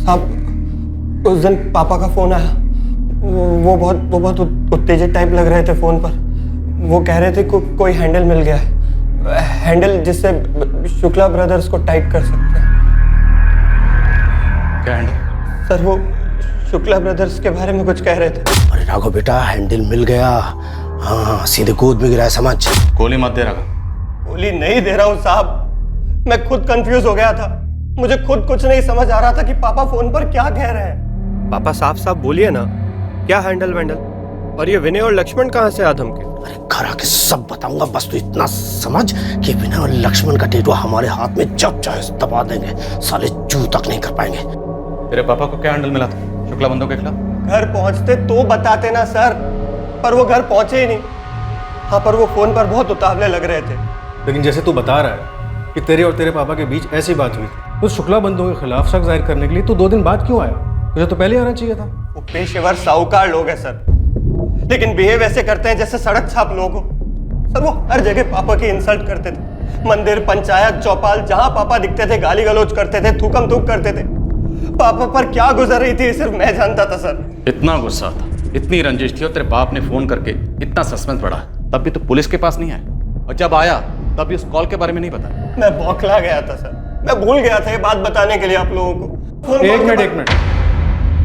Speaker 20: साहब उस दिन पापा का फोन आया, वो बहुत उत्तेजित टाइप लग रहे थे फोन पर। वो कह रहे थे कोई हैंडल मिल गया है, हैंडल जिससे शुक्ला ब्रदर्स को टाइट कर सकते हैं।
Speaker 14: क्या हैंडल?
Speaker 20: सर वो शुक्ला ब्रदर्स के बारे में कुछ कह रहे थे।
Speaker 21: अरे राघव बेटा, हैंडल मिल गया। हाँ, सीधे गोद में गिरा है समझ।
Speaker 14: गोली मत दे रहा।
Speaker 20: गोली नहीं दे रहा हूँ साहब, मैं खुद कंफ्यूज हो गया था। मुझे खुद कुछ नहीं समझ आ रहा था कि पापा फोन पर क्या कह रहे हैं। पापा साफ साफ बोलिए ना, क्या हैंडल वेंडल? और ये विनय और लक्ष्मण कहाँ से आदम के?
Speaker 21: अरे घर आके सब बताऊंगा, बस तू इतना समझ कि विनय और लक्ष्मण का टेटू हमारे हाथ में जब चाहे दबा देंगे, साले जू तक नहीं कर पाएंगे।
Speaker 14: तेरे पापा को क्या हैंडल मिला था शुक्ला बंधु के खिलाफ?
Speaker 20: घर पहुंचते तो बताते ना सर, पर वो घर पहुंचे ही नहीं। हाँ, पर वो फोन पर बहुत उतावले लग रहे थे।
Speaker 2: लेकिन जैसे तू बता रहा है कि तेरे और तेरे पापा के बीच ऐसी बात हुई थी, तो शुक्ला बंधुओं के खिलाफ शक जाहिर करने के लिए तू 2 दिन बाद क्यों आया? तुझे तो पहले आना चाहिए था।
Speaker 20: वो पेशेवर साहूकार लोग हैं सर, लेकिन बिहेव ऐसे करते हैं जैसे सड़क छाप लोग हो। सर वो हर जगह पापा की इंसल्ट करते थे, मंदिर, पंचायत, चौपाल, जहां पापा दिखते थे गाली गलौज करते थे, थूकम थूक करते थे। पापा पर क्या गुजर रही थी सिर्फ मैं जानता था सर।
Speaker 14: इतना गुस्सा था, इतनी रंजिश थी, और तेरे बाप ने फोन करके इतना सस्पेंस बढ़ा, तब भी तो पुलिस के पास नहीं आया, और जब आया तब भी उस कॉल के बारे में नहीं बताया।
Speaker 20: मैं बौखला गया था सर, मैं भूल गया था ये बात बताने के लिए आप लोगों को।
Speaker 2: एक मिनट,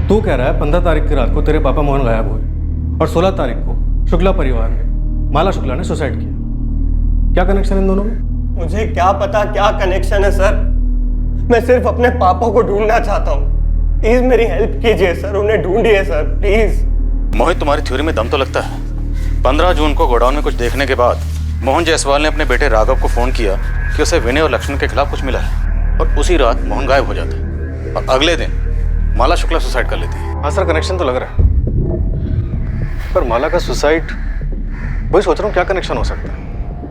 Speaker 2: तू कह रहा है 15 तारीख की रात को तेरे पापा मोहन गायब हुए और 16 तारीख को शुक्ला परिवार में माला शुक्ला ने सुसाइड किया। क्या कनेक्शन इन दोनों में?
Speaker 20: मुझे क्या पता क्या कनेक्शन है सर, मैं सिर्फ अपने पापा को ढूंढना चाहता हूँ। प्लीज मेरी हेल्प कीजिए सर, उन्हें ढूंढिए सर प्लीज।
Speaker 14: मोहित, तुम्हारी थ्योरी में दम तो लगता है। 15 जून को गोडाउन में कुछ देखने के बाद मोहन जायसवाल ने अपने बेटे राघव को फोन किया कि उसे विनय और लक्ष्मण के खिलाफ कुछ मिला है, और उसी रात मोहन गायब हो जाता है और अगले दिन माला शुक्ला सुसाइड कर लेती है।
Speaker 3: हाँ सर, कनेक्शन तो लग रहा है, पर माला का सुसाइड, वही सोच रहा हूँ क्या कनेक्शन हो सकता है।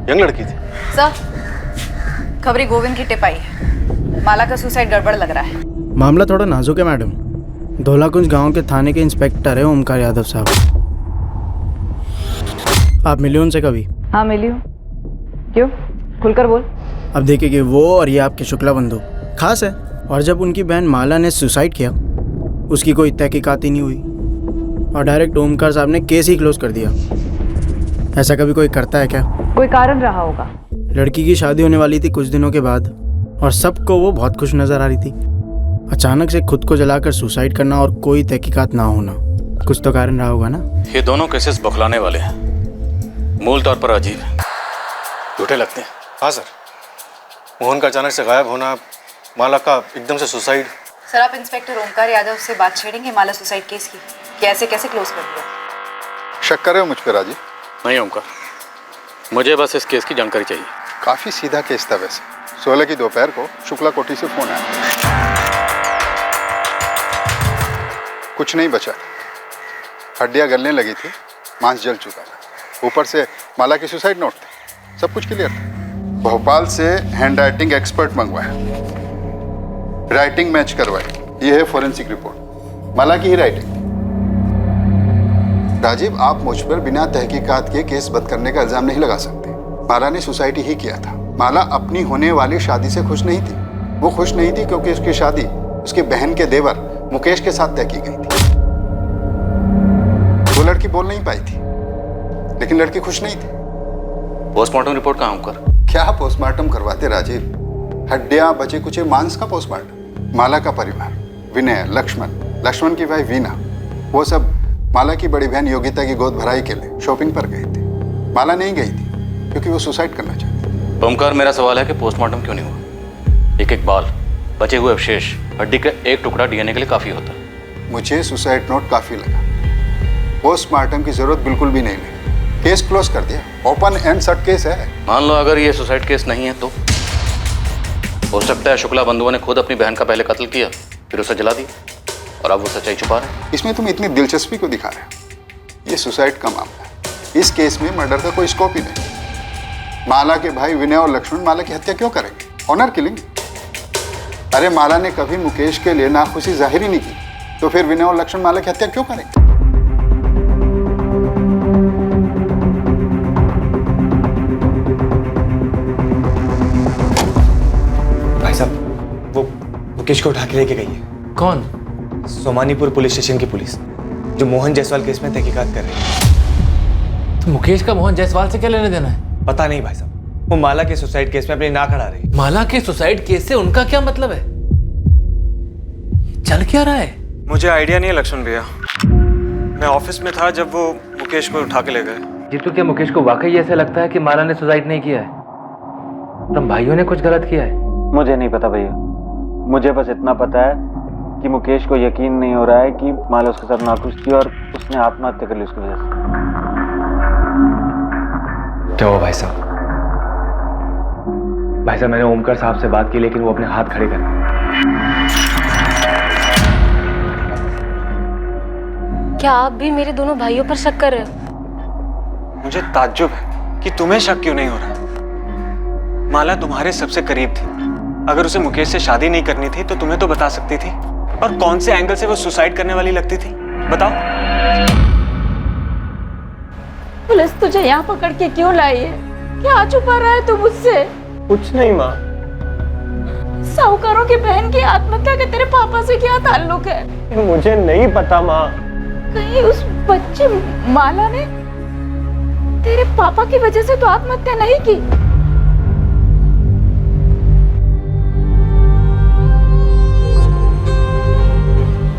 Speaker 3: यंग लड़की थी।
Speaker 22: सर, खबरी गोविंद की टिप आई है, माला का सुसाइड गड़बड़ लग रहा है।
Speaker 4: मामला थोड़ा नाजुक है मैडम। धौलाकुंज गांव के थाने के इंस्पेक्टर है ओमकार यादव साहब। आप मिले उनसे कभी?
Speaker 19: हाँ मिली हूँ। क्यों, खुलकर बोल।
Speaker 4: अब देखिए कि वो और ये आपके शुक्ला बंधु खास है, और जब उनकी बहन माला ने सुसाइड किया उसकी कोई तहकीकात ही नहीं हुई और डायरेक्ट ओमकार साहब ने केस ही क्लोज कर दिया। ऐसा कभी कोई करता है क्या?
Speaker 19: कोई कारण रहा होगा।
Speaker 4: लड़की की शादी होने वाली थी कुछ दिनों के बाद और सबको वो बहुत खुश नजर आ रही थी। अचानक से खुद को जलाकर सुसाइड करना और कोई तहकीकात ना होना, कुछ तो कारण रहा होगा ना।
Speaker 14: ये दोनों केसेस बौखलाने वाले हैं, मूल तौर पर अजीब, झूठे लगते हैं।
Speaker 3: हाँ सर, मोहन का अचानक से गायब होना, माला का एकदम से सुसाइड।
Speaker 22: सर, आप इंस्पेक्टर ओमकार यादव से बात छेड़ेंगे माला सुसाइड केस की कि ऐसे कैसे क्लोज कर दिया?
Speaker 17: शक कर रहे हो मुझ पर राजीव?
Speaker 14: नहीं ओमकार, मुझे बस इस केस की जानकारी चाहिए।
Speaker 17: काफी सीधा केस था वैसे। 16 की दोपहर को शुक्ला कोठी से फोन आया, कुछ नहीं बचा, हड्डियां गलने लगी थी, मांस जल चुका था, ऊपर से माला की सुसाइड नोट थे, सब कुछ क्लियर था। भोपाल से हैंड राइटिंग एक्सपर्ट मंगवाया, राइटिंग मैच करवाई, ये है फॉरेंसिक रिपोर्ट, माला की ही राइटिंग। राजीव, आप मुझ पर बिना तहकीकात के केस बंद करने का इल्जाम नहीं लगा सकते। माला ने सुसाइड ही किया था। माला अपनी होने वाली शादी से खुश नहीं थी। वो खुश नहीं थी क्योंकि उसकी शादी उसकी बहन के देवर मुकेश के साथ तय की गई थी। वो लड़की बोल नहीं पाई थी, लेकिन लड़की खुश नहीं थी।
Speaker 14: पोस्टमार्टम रिपोर्ट कहाँ कर?
Speaker 17: क्या पोस्टमार्टम करवाते राजीव? हड्डियां बचे कुचे मांस का पोस्टमार्टम। माला का परिवार, विनय, लक्ष्मण की भाई वीना, वो सब माला की बड़ी बहन योगिता की गोद भराई के लिए शॉपिंग पर गए थे। माला नहीं गई थी क्योंकि वो सुसाइड करना चाहती।
Speaker 14: ओमकार, मेरा सवाल है कि पोस्टमार्टम क्यों नहीं हुआ? एक एक बाल, बचे हुए अवशेष, हड्डी का एक टुकड़ा डीएनए के लिए काफी होता है।
Speaker 17: मुझे सुसाइड नोट काफी लगा, पोस्टमार्टम की जरूरत बिल्कुल भी नहीं लगी। केस क्लोज कर दिया, ओपन एंड शट केस है।
Speaker 14: मान लो अगर ये सुसाइड केस नहीं है तो हो सकता है शुक्ला बंधुओं ने खुद अपनी बहन का पहले कत्ल किया, फिर उसे जला दिया और अब वो सच्चाई छुपा रहे हैं।
Speaker 17: इसमें तुम इतनी दिलचस्पी को दिखा रहे हो? ये सुसाइड का मामला है, इस केस में मर्डर का कोई स्कोप ही नहीं। माला के भाई विनय और लक्ष्मण माला की हत्या क्यों करेंगे? Honour killing. अरे माला ने कभी मुकेश के लिए नाखुशी जाहिर ही नहीं की, तो फिर विनय और लक्ष्मण माला की हत्या क्यों करेंगे?
Speaker 18: भाई साहब, वो मुकेश को उठा के लेके गई है।
Speaker 8: कौन?
Speaker 18: सोमानीपुर पुलिस स्टेशन की पुलिस, जो मोहन जायसवाल केस में तहकीकात कर रही है।
Speaker 8: तो मुकेश का मोहन जायसवाल से क्या लेने देना है?
Speaker 18: पता नहीं भाई साहब, वो माला के सुसाइड केस में अपनी नाक अड़ा रही।
Speaker 8: माला के सुसाइड केस से उनका क्या मतलब है? चल क्या रहा है?
Speaker 23: मुझे आइडिया नहीं है लक्ष्मण भैया, मैं ऑफिस में था जब वो मुकेश को उठा के ले गए।
Speaker 8: जीतू, क्या मुकेश को वाकई ऐसा लगता है कि माला ने सुसाइड नहीं किया है? तुम भाइयों ने कुछ गलत किया है?
Speaker 24: मुझे नहीं पता भैया, मुझे बस इतना पता है कि मुकेश को यकीन नहीं हो रहा है कि माला उसके साथ नाखुश थी और उसने आत्महत्या कर ली उसकी वजह से।
Speaker 18: क्या हुआ भाई साहब? भाई साहब, मैंने ओमकार साहब से बात की लेकिन वो अपने हाथ खड़े कर दिए।
Speaker 10: क्या आप भी मेरे दोनों भाइयों पर शक कर रहे हो?
Speaker 23: मुझे ताज्जुब है कि तुम्हें शक क्यों नहीं हो रहा। माला तुम्हारे सबसे करीब थी, अगर उसे मुकेश से शादी नहीं करनी थी तो तुम्हें तो बता सकती थी। और कौन से एंगल से वो सुसाइड करने वाली लगती थी, बताओ।
Speaker 10: पुलिस तुझे यहाँ पकड़ के क्यों लाई है? क्या छुपा रहा है तू मुझसे?
Speaker 20: कुछ नहीं माँ।
Speaker 10: साहूकारों की बहन की आत्महत्या के तेरे पापा से क्या ताल्लुक है?
Speaker 20: मुझे नहीं पता माँ।
Speaker 10: कहीं उस बच्चे माला ने तेरे पापा की वजह से तो आत्महत्या नहीं की?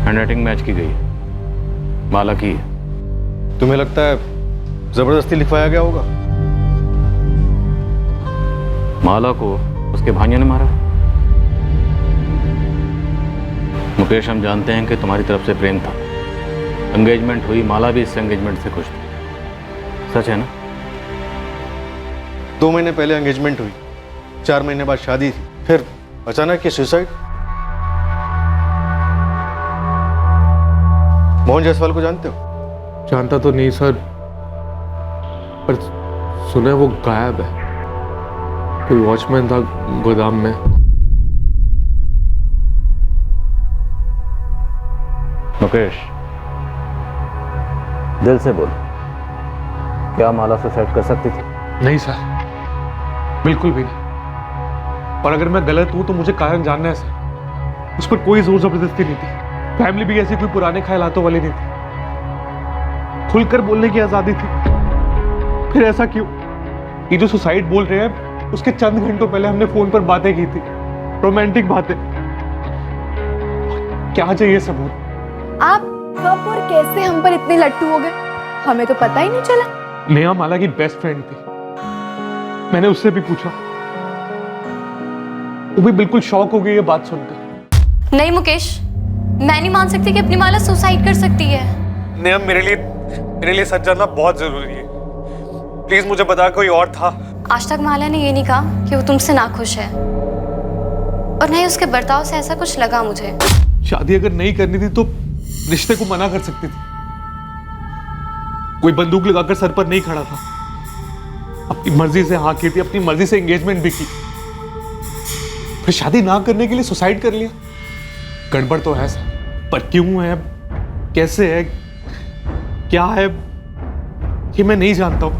Speaker 14: हैंडराइटिंग मैच की गई है, माला की है।
Speaker 3: तुम्हें लगता है जबरदस्ती लिखवाया गया होगा?
Speaker 14: माला को उसके भाइयों ने मारा। मुकेश, हम जानते हैं कि तुम्हारी तरफ से प्रेम था। एंगेजमेंट हुई, माला भी इस एंगेजमेंट से खुश थी। सच है ना?
Speaker 3: 2 महीने पहले एंगेजमेंट हुई, 4 महीने बाद शादी थी, फिर अचानक ये सुसाइड। मोहन जायसवाल को जानते हो?
Speaker 7: जानता तो नहीं सर, पर सुना है वो गायब है। कोई वॉचमैन था गोदाम में।
Speaker 14: मुकेश, दिल से बोल, क्या माला सुसाइड कर सकती थी?
Speaker 7: नहीं सर, बिल्कुल भी नहीं। और अगर मैं गलत हूं तो मुझे कारण जानना है सर। उस पर कोई जोर जबरदस्ती नहीं थी। फैमिली भी ऐसी कोई पुराने ख्यालातों वाली नहीं थी। खुलकर बोलने की आजादी थी। फिर ऐसा क्यों? ये जो सुसाइड बोल रहे हैं, उसके चंद घंटों पहले हमने फोन पर बातें की थी, रोमांटिक बातें। क्या चाहिए सबूत?
Speaker 6: आप कब और कैसे हम पर इतने लट्टू हो गए, हमें तो पता ही नहीं चला।
Speaker 7: नेहा माला की बेस्ट फ्रेंड थी। मैंने उससे भी पूछा, वो भी बिल्कुल शॉक हो गई ये बात सुनकर।
Speaker 5: नहीं मुकेश, मैं नहीं मान सकती कि अपनी माला सुसाइड कर सकती है।
Speaker 7: नेहा, मेरे लिए सच जानना बहुत जरूरी है। प्लीज मुझे बता, कोई और था?
Speaker 5: आज तक माला ने ये नहीं कहा कि वो तुमसे नाखुश है, और नहीं उसके बर्ताव से ऐसा कुछ लगा मुझे।
Speaker 7: शादी अगर नहीं करनी थी तो रिश्ते को मना कर सकती थी। कोई बंदूक लगाकर सर पर नहीं खड़ा था। अपनी मर्जी से हाँ की थी, अपनी मर्जी से एंगेजमेंट भी की, फिर शादी ना करने के लिए सुसाइड कर लिया। गड़बड़ तो है सर, पर क्यों है, कैसे है, क्या है, ये मैं नहीं जानता हूं।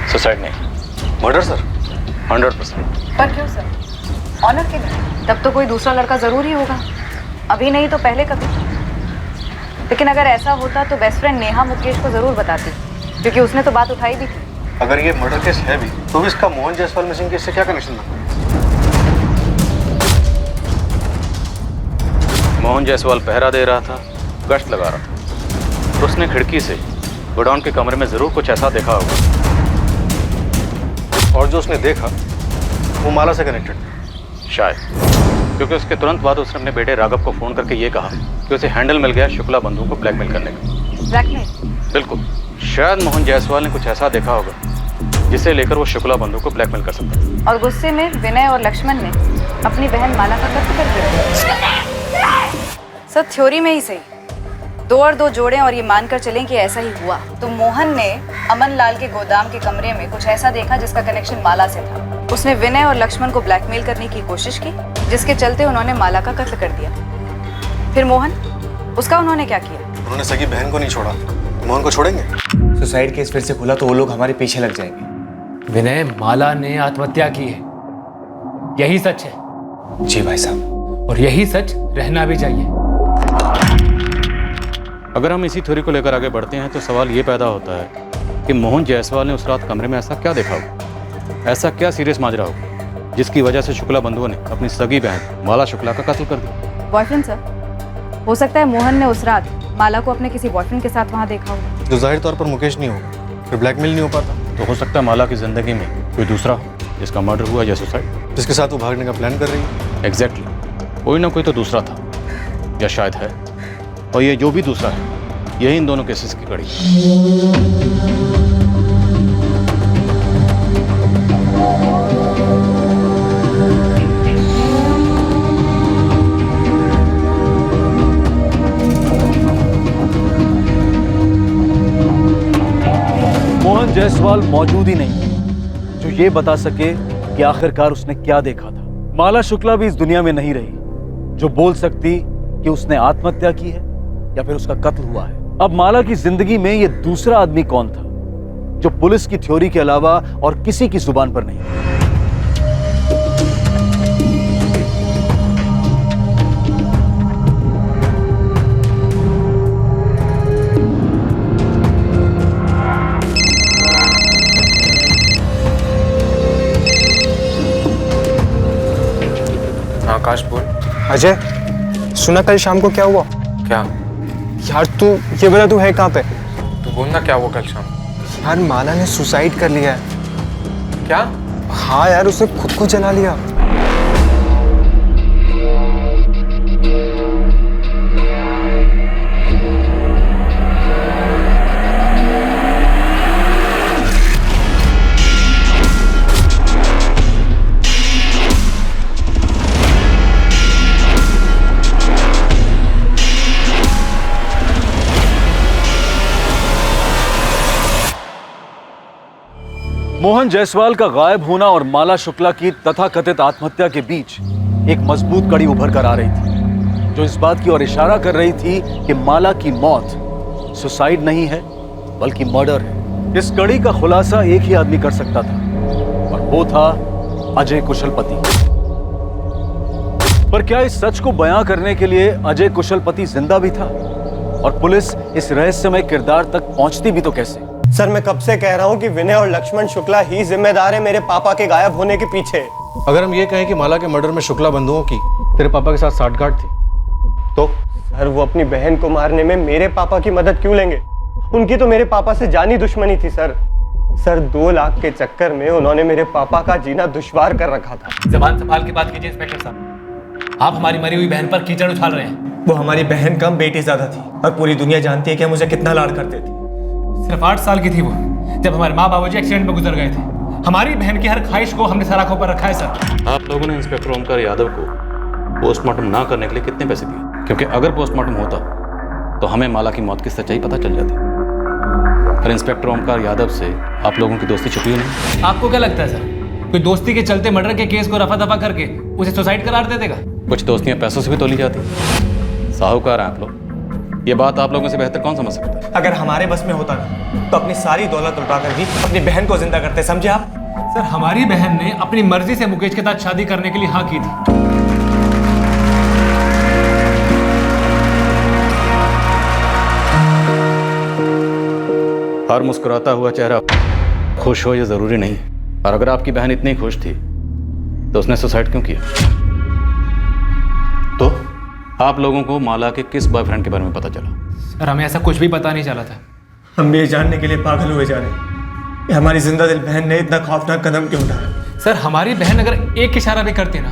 Speaker 14: सुसाइड नहीं, मर्डर सर, 100%।
Speaker 22: पर क्यों सर? ऑनर के लिए? तब तो कोई दूसरा लड़का जरूर ही होगा, अभी नहीं तो पहले कभी। लेकिन अगर ऐसा होता तो बेस्ट फ्रेंड नेहा मुकेश को जरूर बताती, क्योंकि उसने तो बात उठाई भी थी।
Speaker 3: अगर ये मर्डर केस है भी, तो भी इसका मोहन जायसवाल मिसिंग केस से क्या कनेक्शन बनता है?
Speaker 14: मोहन जायसवाल पहरा दे रहा था, गश्त लगा रहा था। उसने खिड़की से गोडाउन के कमरे में जरूर कुछ ऐसा देखा होगा,
Speaker 3: और जो उसने देखा वो माला से कनेक्टेड
Speaker 14: शायद, क्योंकि उसके तुरंत बाद उसने अपने बेटे राघव को फोन करके ये कहा कि उसे हैंडल मिल गया शुक्ला बंधु को ब्लैकमेल करने का।
Speaker 22: ब्लैकमेल?
Speaker 14: बिल्कुल, शायद मोहन जायसवाल ने कुछ ऐसा देखा होगा जिसे लेकर वो शुक्ला बंधु को ब्लैकमेल कर सकता था।
Speaker 22: और गुस्से में विनय और लक्ष्मण ने अपनी बहन माला का कत्ल कर दिया। सर थ्योरी में ही सही, 2 और 2 जोड़ें और ये मानकर चलें कि ऐसा ही हुआ, तो मोहन ने अमन लाल के गोदाम के कमरे में कुछ ऐसा देखा जिसका कनेक्शन माला से था। उसने विनय और लक्ष्मण को ब्लैकमेल करने की कोशिश की, जिसके चलते उन्होंने माला का कत्ल कर दिया। फिर मोहन, उसका उन्होंने क्या किया?
Speaker 3: उन्होंने सगी बहन को नहीं छोड़ा, मोहन को छोड़ेंगे?
Speaker 18: सुसाइड केस फिर से खुला तो वो लोग हमारे पीछे लग जाएंगे।
Speaker 8: विनय, माला ने आत्महत्या की है, यही सच है।
Speaker 18: जी भाई साहब,
Speaker 8: और यही सच रहना भी चाहिए।
Speaker 14: अगर हम इसी थ्योरी को लेकर आगे बढ़ते हैं तो सवाल ये पैदा होता है कि मोहन जायसवाल ने उस रात कमरे में ऐसा क्या देखा होगा, ऐसा क्या सीरियस माजरा होगा जिसकी वजह से शुक्ला बंधुओं ने अपनी सगी बहन माला शुक्ला का कत्ल कर दिया।
Speaker 22: बॉयफ्रेंड सर, हो सकता है मोहन ने उस रात माला को अपने किसी बॉयफ्रेंड के साथ वहाँ देखा हो।
Speaker 3: जो जाहिर तौर पर मुकेश नहीं होगा, फिर ब्लैकमेल नहीं हो पाता,
Speaker 14: तो हो सकता है माला की जिंदगी में कोई दूसरा हो जिसका मर्डर हुआ या सुसाइड,
Speaker 3: जिसके साथ वो भागने का प्लान कर रही है।
Speaker 14: एग्जैक्टली, कोई ना कोई तो दूसरा था, या शायद है, और ये जो भी दूसरा है यही इन दोनों केसेस की कड़ी है।
Speaker 1: मोहन जायसवाल मौजूद ही नहीं है जो ये बता सके कि आखिरकार उसने क्या देखा था। माला शुक्ला भी इस दुनिया में नहीं रही जो बोल सकती कि उसने आत्महत्या की है या फिर उसका कत्ल हुआ है। अब माला की जिंदगी में ये दूसरा आदमी कौन था जो पुलिस की थ्योरी के अलावा और किसी की जुबान पर नहीं?
Speaker 18: आकाश बोल। अजय, सुना कल शाम को क्या हुआ? क्या यार, तू ये बता, तू है कहाँ पे? तू बोलना क्या हुआ कल शाम? यार माला ने सुसाइड कर लिया है। क्या? हाँ यार, उसने खुद को जला लिया।
Speaker 1: मोहन जायसवाल का गायब होना और माला शुक्ला की तथाकथित आत्महत्या के बीच एक मजबूत कड़ी उभर कर आ रही थी, जो इस बात की ओर इशारा कर रही थी कि माला की मौत सुसाइड नहीं है बल्कि मर्डर है। इस कड़ी का खुलासा एक ही आदमी कर सकता था और वो था अजय कुशलपति। पर क्या इस सच को बयां करने के लिए अजय कुशलपति जिंदा भी था? और पुलिस इस रहस्यमय किरदार तक पहुंचती भी तो कैसे?
Speaker 20: सर मैं कब से कह रहा हूँ कि विनय और लक्ष्मण शुक्ला ही जिम्मेदार है मेरे पापा के गायब होने के पीछे।
Speaker 3: अगर हम ये कहें कि माला के मर्डर में शुक्ला बंधुओं की तेरे पापा के साथ साठगांठ थी तो?
Speaker 20: सर वो अपनी बहन को मारने में मेरे पापा की मदद क्यों लेंगे? उनकी तो मेरे पापा से जानी दुश्मनी थी सर। 2 लाख के चक्कर में उन्होंने मेरे पापा का जीना दुश्वार कर रखा था।
Speaker 9: जबान संभाल के बात कीजिए इंस्पेक्टर साहब। आप हमारी मरी हुई बहन पर कीचड़ उछाल रहे हैं।
Speaker 18: वो हमारी बहन कम बेटी ज्यादा थी और पूरी दुनिया जानती है कि हम उसे कितना लाड करते थे।
Speaker 9: सिर्फ 8 साल की थी वो जब हमारे माँ बाबूजी एक्सीडेंट में गुजर गए थे। हमारी बहन की हर ख्वाहिश को हमने सराखों पर रखा है सर।
Speaker 14: आप लोगों ने इंस्पेक्टर ओमकार यादव को पोस्टमार्टम ना करने के लिए कितने पैसे दिए? क्योंकि अगर पोस्टमार्टम होता तो हमें माला की मौत की सच्चाई पता चल जाती। पर इंस्पेक्टर ओमकार यादव से आप लोगों की दोस्ती छुपी नहीं।
Speaker 9: आपको क्या लगता है सर, कोई दोस्ती के चलते मर्डर के केस को रफा दफा करके उसे सुसाइड करार दे देगा?
Speaker 14: कुछ दोस्तियां पैसों से भी तोली जाती। साहूकार हैं आप लोग, ये बात आप लोगों से बेहतर कौन समझ सकता है?
Speaker 18: अगर हमारे बस में होता ना तो अपनी सारी दौलत लुटाकर भी अपनी बहन को जिंदा करते, समझे आप?
Speaker 9: सर हमारी बहन ने अपनी मर्जी से मुकेश के साथ शादी करने के लिए हाँ की थी।
Speaker 14: हर मुस्कुराता हुआ चेहरा खुश हो ये जरूरी नहीं। और अगर आपकी बहन इतनी खुश थी तो उसने सुसाइड क्यों किया? तो आप लोगों को माला के किस बॉयफ्रेंड के बारे में पता चला?
Speaker 9: सर हमें ऐसा कुछ भी पता नहीं चला था।
Speaker 18: हम भी ये जानने के लिए पागल हुए जा रहे हैं कि हमारी जिंदा दिल बहन ने इतना खौफनाक कदम क्यों उठाया।
Speaker 9: सर हमारी बहन अगर एक इशारा भी करती ना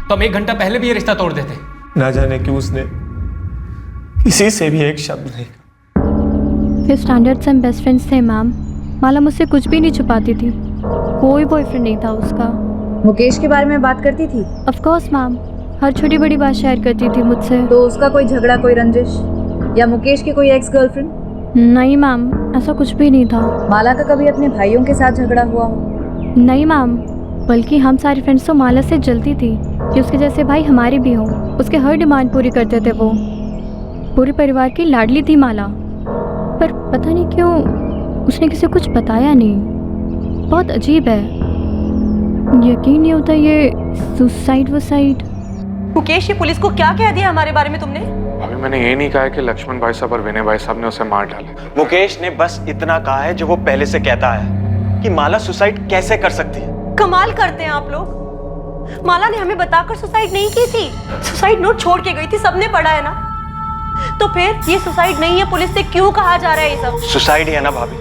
Speaker 9: तो हम 1 घंटा पहले भी ये रिश्ता तोड़ देते।
Speaker 18: ना जाने क्यों उसने किसी से भी एक शब्द नहीं।
Speaker 11: 5th स्टैंडर्ड से हम बेस्ट फ्रेंड्स थे मैम। माला मुझसे कुछ भी नहीं छुपाती थी, कोई बॉयफ्रेंड नहीं था उसका।
Speaker 22: मुकेश के बारे में बात करती थी?
Speaker 11: ऑफ कोर्स मैम, हर छोटी बड़ी बात शेयर करती थी मुझसे।
Speaker 22: तो उसका कोई झगड़ा, कोई रंजिश या मुकेश की कोई एक्स गर्लफ्रेंड?
Speaker 11: नहीं मैम, ऐसा कुछ भी नहीं था।
Speaker 22: माला का कभी अपने भाइयों के साथ झगड़ा हुआ हो?
Speaker 11: नहीं मैम, बल्कि हम सारी फ्रेंड्स तो माला से जलती थी कि उसके जैसे भाई हमारे भी हों। उसके हर डिमांड पूरी करते थे वो। पूरे परिवार की लाडली थी माला, पर पता नहीं क्यों उसने किसी को कुछ बताया नहीं। बहुत अजीब है, यकीन नहीं होता ये सुसाइड वुसाइड।
Speaker 12: मुकेश, ये पुलिस को क्या कह दिया हमारे बारे में तुमने?
Speaker 7: अभी मैंने ये नहीं कहा है कि लक्ष्मण भाई साहब और विनय भाई साहब ने उसे मार डाला।
Speaker 18: मुकेश ने बस इतना कहा है जो वो पहले से कहता है कि माला सुसाइड कैसे कर सकती है।
Speaker 12: कमाल करते हैं आप लोग। माला ने हमें बताकर सुसाइड नहीं की थी, सुसाइड नोट छोड़ के गई थी, सबने पढ़ा है ना। तो फिर ये सुसाइड नहीं है, पुलिस से क्यों कहा जा रहा है ये सब?
Speaker 18: सुसाइड ही है ना भाभी,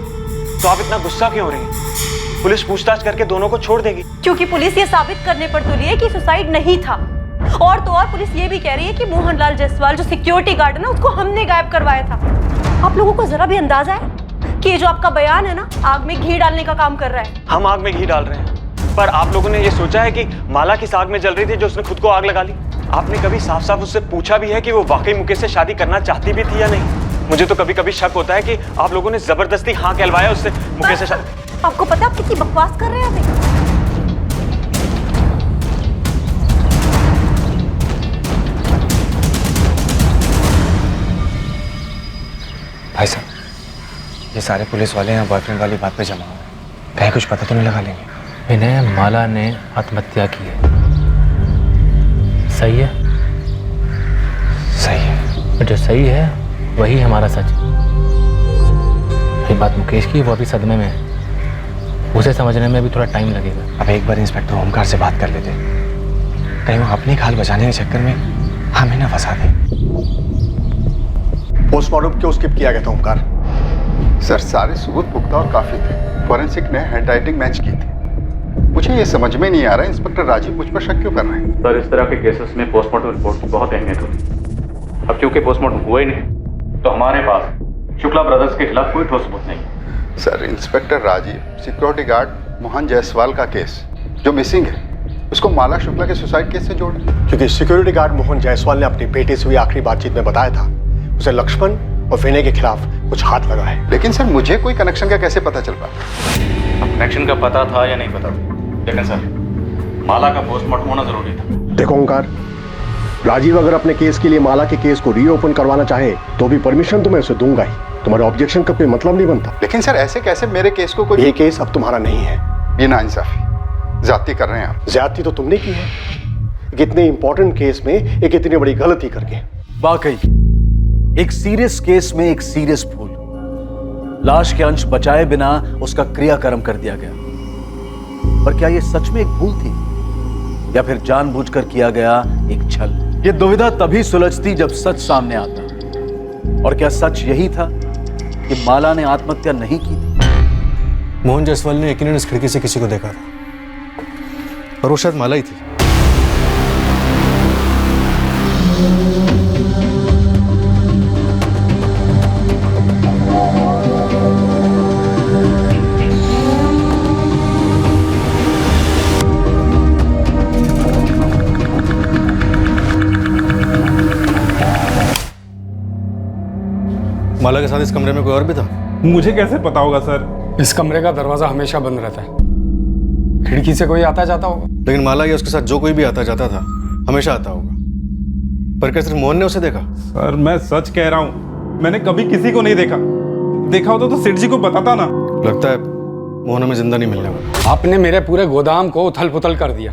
Speaker 18: तो आप इतना गुस्सा क्यों हो रही हैं? पुलिस पूछताछ करके दोनों को छोड़ देगी।
Speaker 12: क्योंकि पुलिस ये साबित करने पर तुली है कि सुसाइड नहीं था। और तो और पुलिस ये भी कह रही है कि मोहनलाल जायसवाल जो सिक्योरिटी गार्ड है ना, उसको हमने गायब करवाया था। आप लोगों को जरा भी अंदाजा है कि ये जो आपका बयान है ना, आग में घी डालने का काम कर रहा है?
Speaker 18: हम आग में घी डाल रहे हैं, पर आप लोगों ने ये सोचा है कि माला किस आग में जल रही थी जो उसने खुद को आग लगा ली? आपने कभी साफ साफ उससे पूछा भी है कि वो वाकई मुकेश से शादी करना चाहती भी थी या नहीं? मुझे तो कभी कभी शक होता है कि आप लोगों ने जबरदस्ती हाँ कहलवाया उससे मुकेश से शादी।
Speaker 12: आपको पता है आप कितनी बकवास कर रहे हैं अभी?
Speaker 18: भाई साहब, ये सारे पुलिस वाले यहाँ बॉयफ्रेंड वाली बात पे जमा हुए हैं, कहीं कुछ पता तो नहीं लगा लेंगे?
Speaker 8: विनय, माला ने आत्महत्या की है, सही है?
Speaker 18: सही है।
Speaker 8: और जो सही है वही हमारा सच है। ये बात मुकेश की, वो अभी सदमे में है, उसे समझने में भी थोड़ा टाइम लगेगा।
Speaker 18: अब एक बार इंस्पेक्टर ओमकार से बात कर लेते, कहीं वो अपनी खाल बचाने के चक्कर में हमें ना फंसा दे।
Speaker 17: पोस्टमार्टम क्यों स्किप किया गया था ओमकार? सर सारे सबूत पुख्ता और काफी थे। फॉरेंसिक ने हैंडराइटिंग मैच की थी। मुझे ये समझ में नहीं आ रहा है इंस्पेक्टर राजीव मुझ पर शक क्यों कर रहे हैं?
Speaker 14: सर इस तरह के केसेस में पोस्टमार्टम रिपोर्ट की बहुत अहमियत होती है। अब क्योंकि पोस्टमार्टम हुआ ही नहीं तो हमारे पास शुक्ला ब्रदर्स के खिलाफ कोई ठोस सबूत नहीं।
Speaker 17: Sir inspector Rajeev, security guard Mohan Jaiswal का केस जो मिसिंग है, उसको माला शुक्ला के सुसाइड केस से जोड़ें।
Speaker 13: क्योंकि सिक्योरिटी गार्ड मोहन जायसवाल ने अपनी बेटे से हुई आखिरी बातचीत में बताया था उसे लक्ष्मण और विनय के खिलाफ कुछ हाथ लगा है।
Speaker 17: लेकिन सर मुझे कोई कनेक्शन का कैसे पता चल पाया?
Speaker 14: कनेक्शन का पता था या नहीं पता था, लेकिन सर माला का पोस्टमार्टम होना जरूरी था।
Speaker 13: देखो ओंकार, राजीव अगर अपने केस के लिए माला के केस को रीओपन करवाना चाहे तो भी परमिशन तो मैं उसे दूंगा ही। तुम्हारे ऑब्जेक्शन का कोई मतलब नहीं बनता।
Speaker 17: लेकिन सर ऐसे कैसे मेरे केस को कोई...
Speaker 13: ये केस अब तुम्हारा नहीं है।
Speaker 17: ये नाइंसाफी, ज्यादती कर रहे हैं आप।
Speaker 13: ज्यादती तो तुमने की है, इतने इंपॉर्टेंट केस में एक इतनी बड़ी गलती करके।
Speaker 1: वाकई एक सीरियस केस में एक सीरियस भूल, लाश के अंश बचाए बिना उसका क्रियाकर्म कर दिया गया। पर क्या यह सच में एक भूल थी या फिर जानबूझकर किया गया एक छल? यह दुविधा तभी सुलझती जब सच सामने आता। और क्या सच यही था कि माला ने आत्महत्या नहीं की थी?
Speaker 3: मोहन जायसवाल ने यकीनन इस खिड़की से किसी को देखा था और वो शायद माला ही थी। माला के साथ इस कमरे में कोई और भी था?
Speaker 9: मुझे कैसे पता होगा सर? इस कमरे का दरवाजा हमेशा बंद रहता है, खिड़की से कोई आता जाता होगा।
Speaker 3: लेकिन माला या उसके साथ जो कोई भी आता जाता था हमेशा आता होगा। पर क्या सिर्फ मोहन ने उसे देखा?
Speaker 9: सर मैं सच कह रहा हूँ, मैंने कभी किसी को नहीं देखा। देखा होता तो सेठ जी को बताता ना।
Speaker 3: लगता है मोहन हमें जिंदा नहीं मिलने वाला।
Speaker 9: आपने मेरे पूरे गोदाम को उथल पुथल कर दिया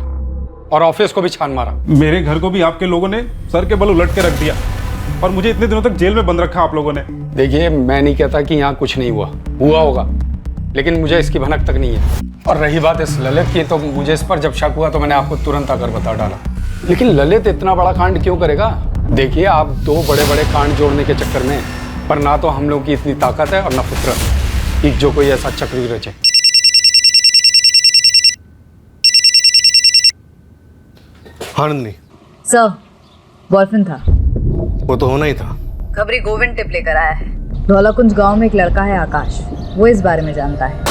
Speaker 9: और ऑफिस को भी छान मारा। मेरे घर को भी आपके लोगों ने सर के बल उलट के रख दिया और मुझे इतने दिनों तक जेल में बंद रखा आप लोगों ने। देखिए मैं नहीं कहता कि यहाँ कुछ नहीं हुआ होगा, लेकिन मुझे इसकी भनक तक नहीं है। और रही बात इस ललित की, तो मुझे इस पर जब शक हुआ तो मैंने आपको तुरंत आकर बता डाला। लेकिन ललित इतना बड़ा कांड क्यों करेगा? देखिए आप दो बड़े बड़े कांड जोड़ने के चक्कर में, पर ना तो हम लोगों की इतनी ताकत है और ना फितरत कि जो कोई ऐसा चक्र भी रचे।
Speaker 3: हाँ नंदिनी।
Speaker 19: सर, बॉयफ्रेंड था।
Speaker 3: वो तो होना ही था।
Speaker 19: खबरी गोविंद टिप लेकर आया है। धौलाकुंज गांव में एक लड़का है आकाश, वो इस बारे में जानता है।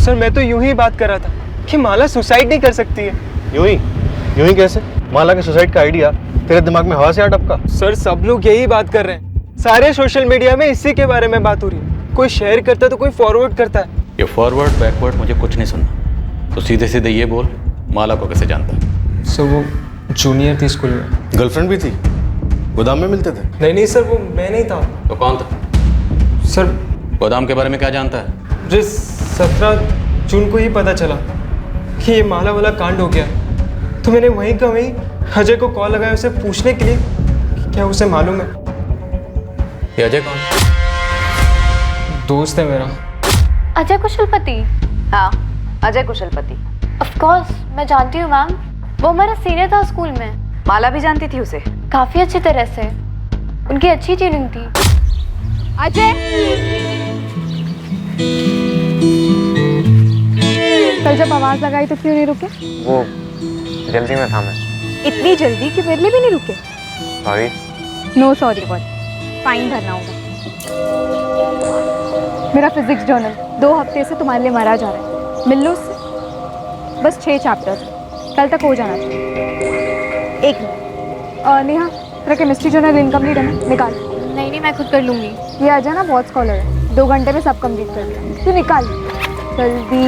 Speaker 18: सर मैं तो यूं ही बात कर रहा था कि माला सुसाइड नहीं कर सकती है।
Speaker 3: यूं ही कैसे? माला के सुसाइड का आइडिया तेरे दिमाग में हवा से आ टपका?
Speaker 18: सर सब लोग यही बात कर रहे हैं, सारे सोशल मीडिया में इसी के बारे में बात हो रही है। कोई शेयर करता है तो कोई फॉरवर्ड करता है।
Speaker 14: ये फॉरवर्ड बैकवर्ड मुझे कुछ नहीं सुनना, तो सीधे सीधे ये बोल माला को कैसे जानता है?
Speaker 18: सर वो जूनियर थी स्कूल में।
Speaker 3: गर्लफ्रेंड भी थी? गोदाम में मिलते थे?
Speaker 18: नहीं सर वो मैं नहीं था।
Speaker 14: तो कौन था?
Speaker 18: सर
Speaker 14: गोदाम के बारे में क्या जानता है?
Speaker 18: मुझे 17 जून को ही पता चला कि ये माला वाला कांड हो गया, तो मैंने वहीं का वहीं अजय को कॉल लगाया उसे पूछने के लिए कि क्या उसे मालूम है।
Speaker 14: ये अजय कौन?
Speaker 18: दोस्त है मेरा।
Speaker 5: अजय कुशलपति?
Speaker 22: हाँ, अजय कुशलपति।
Speaker 5: ऑफ कोर्स मैं जानती हूँ मैम, वो हमारा सीनियर था स्कूल में।
Speaker 22: माला भी जानती थी उसे?
Speaker 5: काफी अच्छी तरह से, उनकी अच्छी ट्यूनिंग थी।
Speaker 6: अजय, कल जब आवाज लगाई तो क्यों नहीं रुके?
Speaker 18: वो जल्दी में था मैं।
Speaker 6: इतनी जल्दी कि मेरे लिए भी नहीं रुके?
Speaker 18: Sorry.
Speaker 6: No sorry boy, fine भरना होगा। मेरा फिजिक्स जर्नल 2 हफ्ते से तुम्हारे लिए मरा जा रहा है, मिल लो उससे। बस 6 चैप्टर, कल तक हो जाना चाहिए। 1 मिनट। नेहा, तेरा केमिस्ट्री जर्नल इनकम्प्लीट है ना? निकाल।
Speaker 5: नहीं मैं खुद कर लूँगी।
Speaker 6: ये अजय ना बहुत स्कॉलर है, 2 घंटे में सब कंप्लीट कर दिया। तू निकाल जल्दी।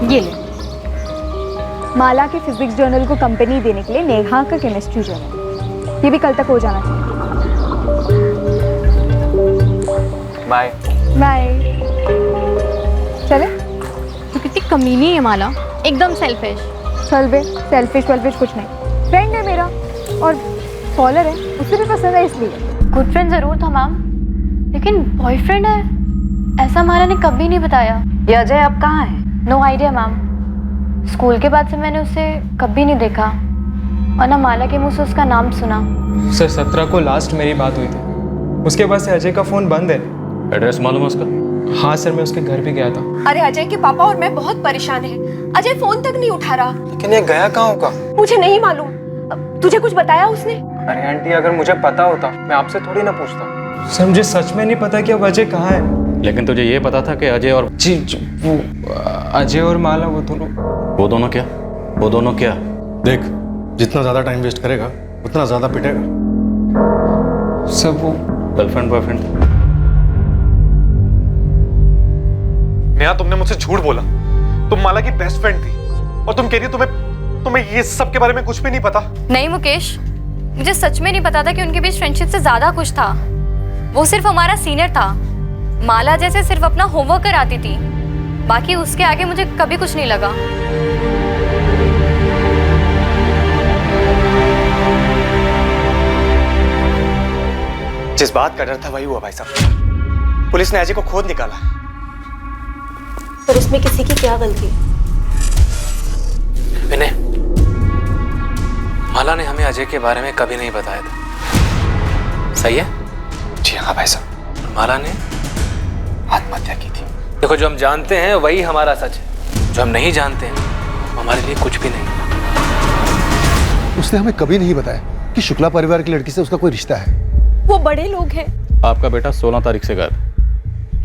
Speaker 6: ये ले, माला के फिजिक्स जर्नल को कंपनी देने के लिए नेहा का केमिस्ट्री जर्नल, ये भी कल तक हो जाना चाहिए।
Speaker 18: Bye
Speaker 6: bye. चले?
Speaker 5: तू कितनी कमीनी है माला, एकदम सेल्फिश।
Speaker 6: चल बे, सेल्फिश वेल्फिश कुछ नहीं, फ्रेंड है मेरा और फॉलोअर है, उसे भी पसंद है इसलिए।
Speaker 5: गुड फ्रेंड जरूर था मैम, लेकिन बॉयफ्रेंड है ऐसा माला ने कभी नहीं बताया।
Speaker 22: ये अजय अब कहाँ है?
Speaker 5: नो आइडिया मैम, स्कूल के बाद से मैंने उसे कभी नहीं देखा और ना माला के मुंह से उसका नाम सुना।
Speaker 18: सर 17 को लास्ट मेरी बात हुई थी, उसके बाद से अजय का फोन बंद है।
Speaker 14: एड्रेस मालूम है उसका?
Speaker 18: हाँ सर, मैं उसके घर भी गया था।
Speaker 12: अरे अजय के पापा और मैं बहुत परेशान हैं। अजय फोन तक नहीं उठा रहा।
Speaker 18: लेकिन ये गया कहाँ होगा?
Speaker 12: मुझे नहीं मालूम। तुझे कुछ बताया उसने?
Speaker 18: अरे आंटी, अगर मुझे पता होता मैं आपसे थोड़ी ना पूछता। सर मुझे सच में नहीं पता कि अब अजय कहाँ है।
Speaker 14: लेकिन तुझे ये पता था कि अजय और...
Speaker 18: जी वो अजय और माला वो दोनों
Speaker 14: क्या? वो दोनों क्या?
Speaker 3: देख, जितना ज्यादा टाइम वेस्ट करेगा उतना ज्यादा पिटेगा।
Speaker 18: सब वो
Speaker 14: गर्लफ्रेंड बॉयफ्रेंड?
Speaker 7: नेहा, तुमने मुझसे झूठ बोला। तुम माला की बेस्ट फ्रेंड थी और तुम कह रही हो तुम्हें ये सब के बारे में कुछ भी नहीं पता।
Speaker 5: नहीं मुकेश, मुझे सच में नहीं पता था कि उनके बीच फ्रेंडशिप से ज्यादा कुछ था। वो सिर्फ हमारा सीनियर था। माला जैसे सिर्फ अपना होमवर्क कराती थी, बाकी उसके आगे मुझे कभी कुछ नहीं लगा।
Speaker 20: जिस बात का डर था वही हुआ भाई साहब। पुलिस ने अजय को खोद निकाला।
Speaker 12: पर इसमें किसी की क्या गलती?
Speaker 8: विनय, माला ने हमें अजय के बारे में कभी नहीं बताया था, सही है?
Speaker 20: जी हाँ भाई साहब।
Speaker 8: माला ने
Speaker 20: आत्महत्या की थी।
Speaker 8: देखो, जो हम जानते हैं वही हमारा सच है, जो हम नहीं जानते हैं वो हमारे लिए कुछ भी नहीं।
Speaker 2: उसने हमें कभी नहीं बताया कि शुक्ला परिवार की लड़की से उसका कोई रिश्ता है।
Speaker 12: वो बड़े लोग हैं।
Speaker 14: आपका बेटा 16 तारीख से गायब,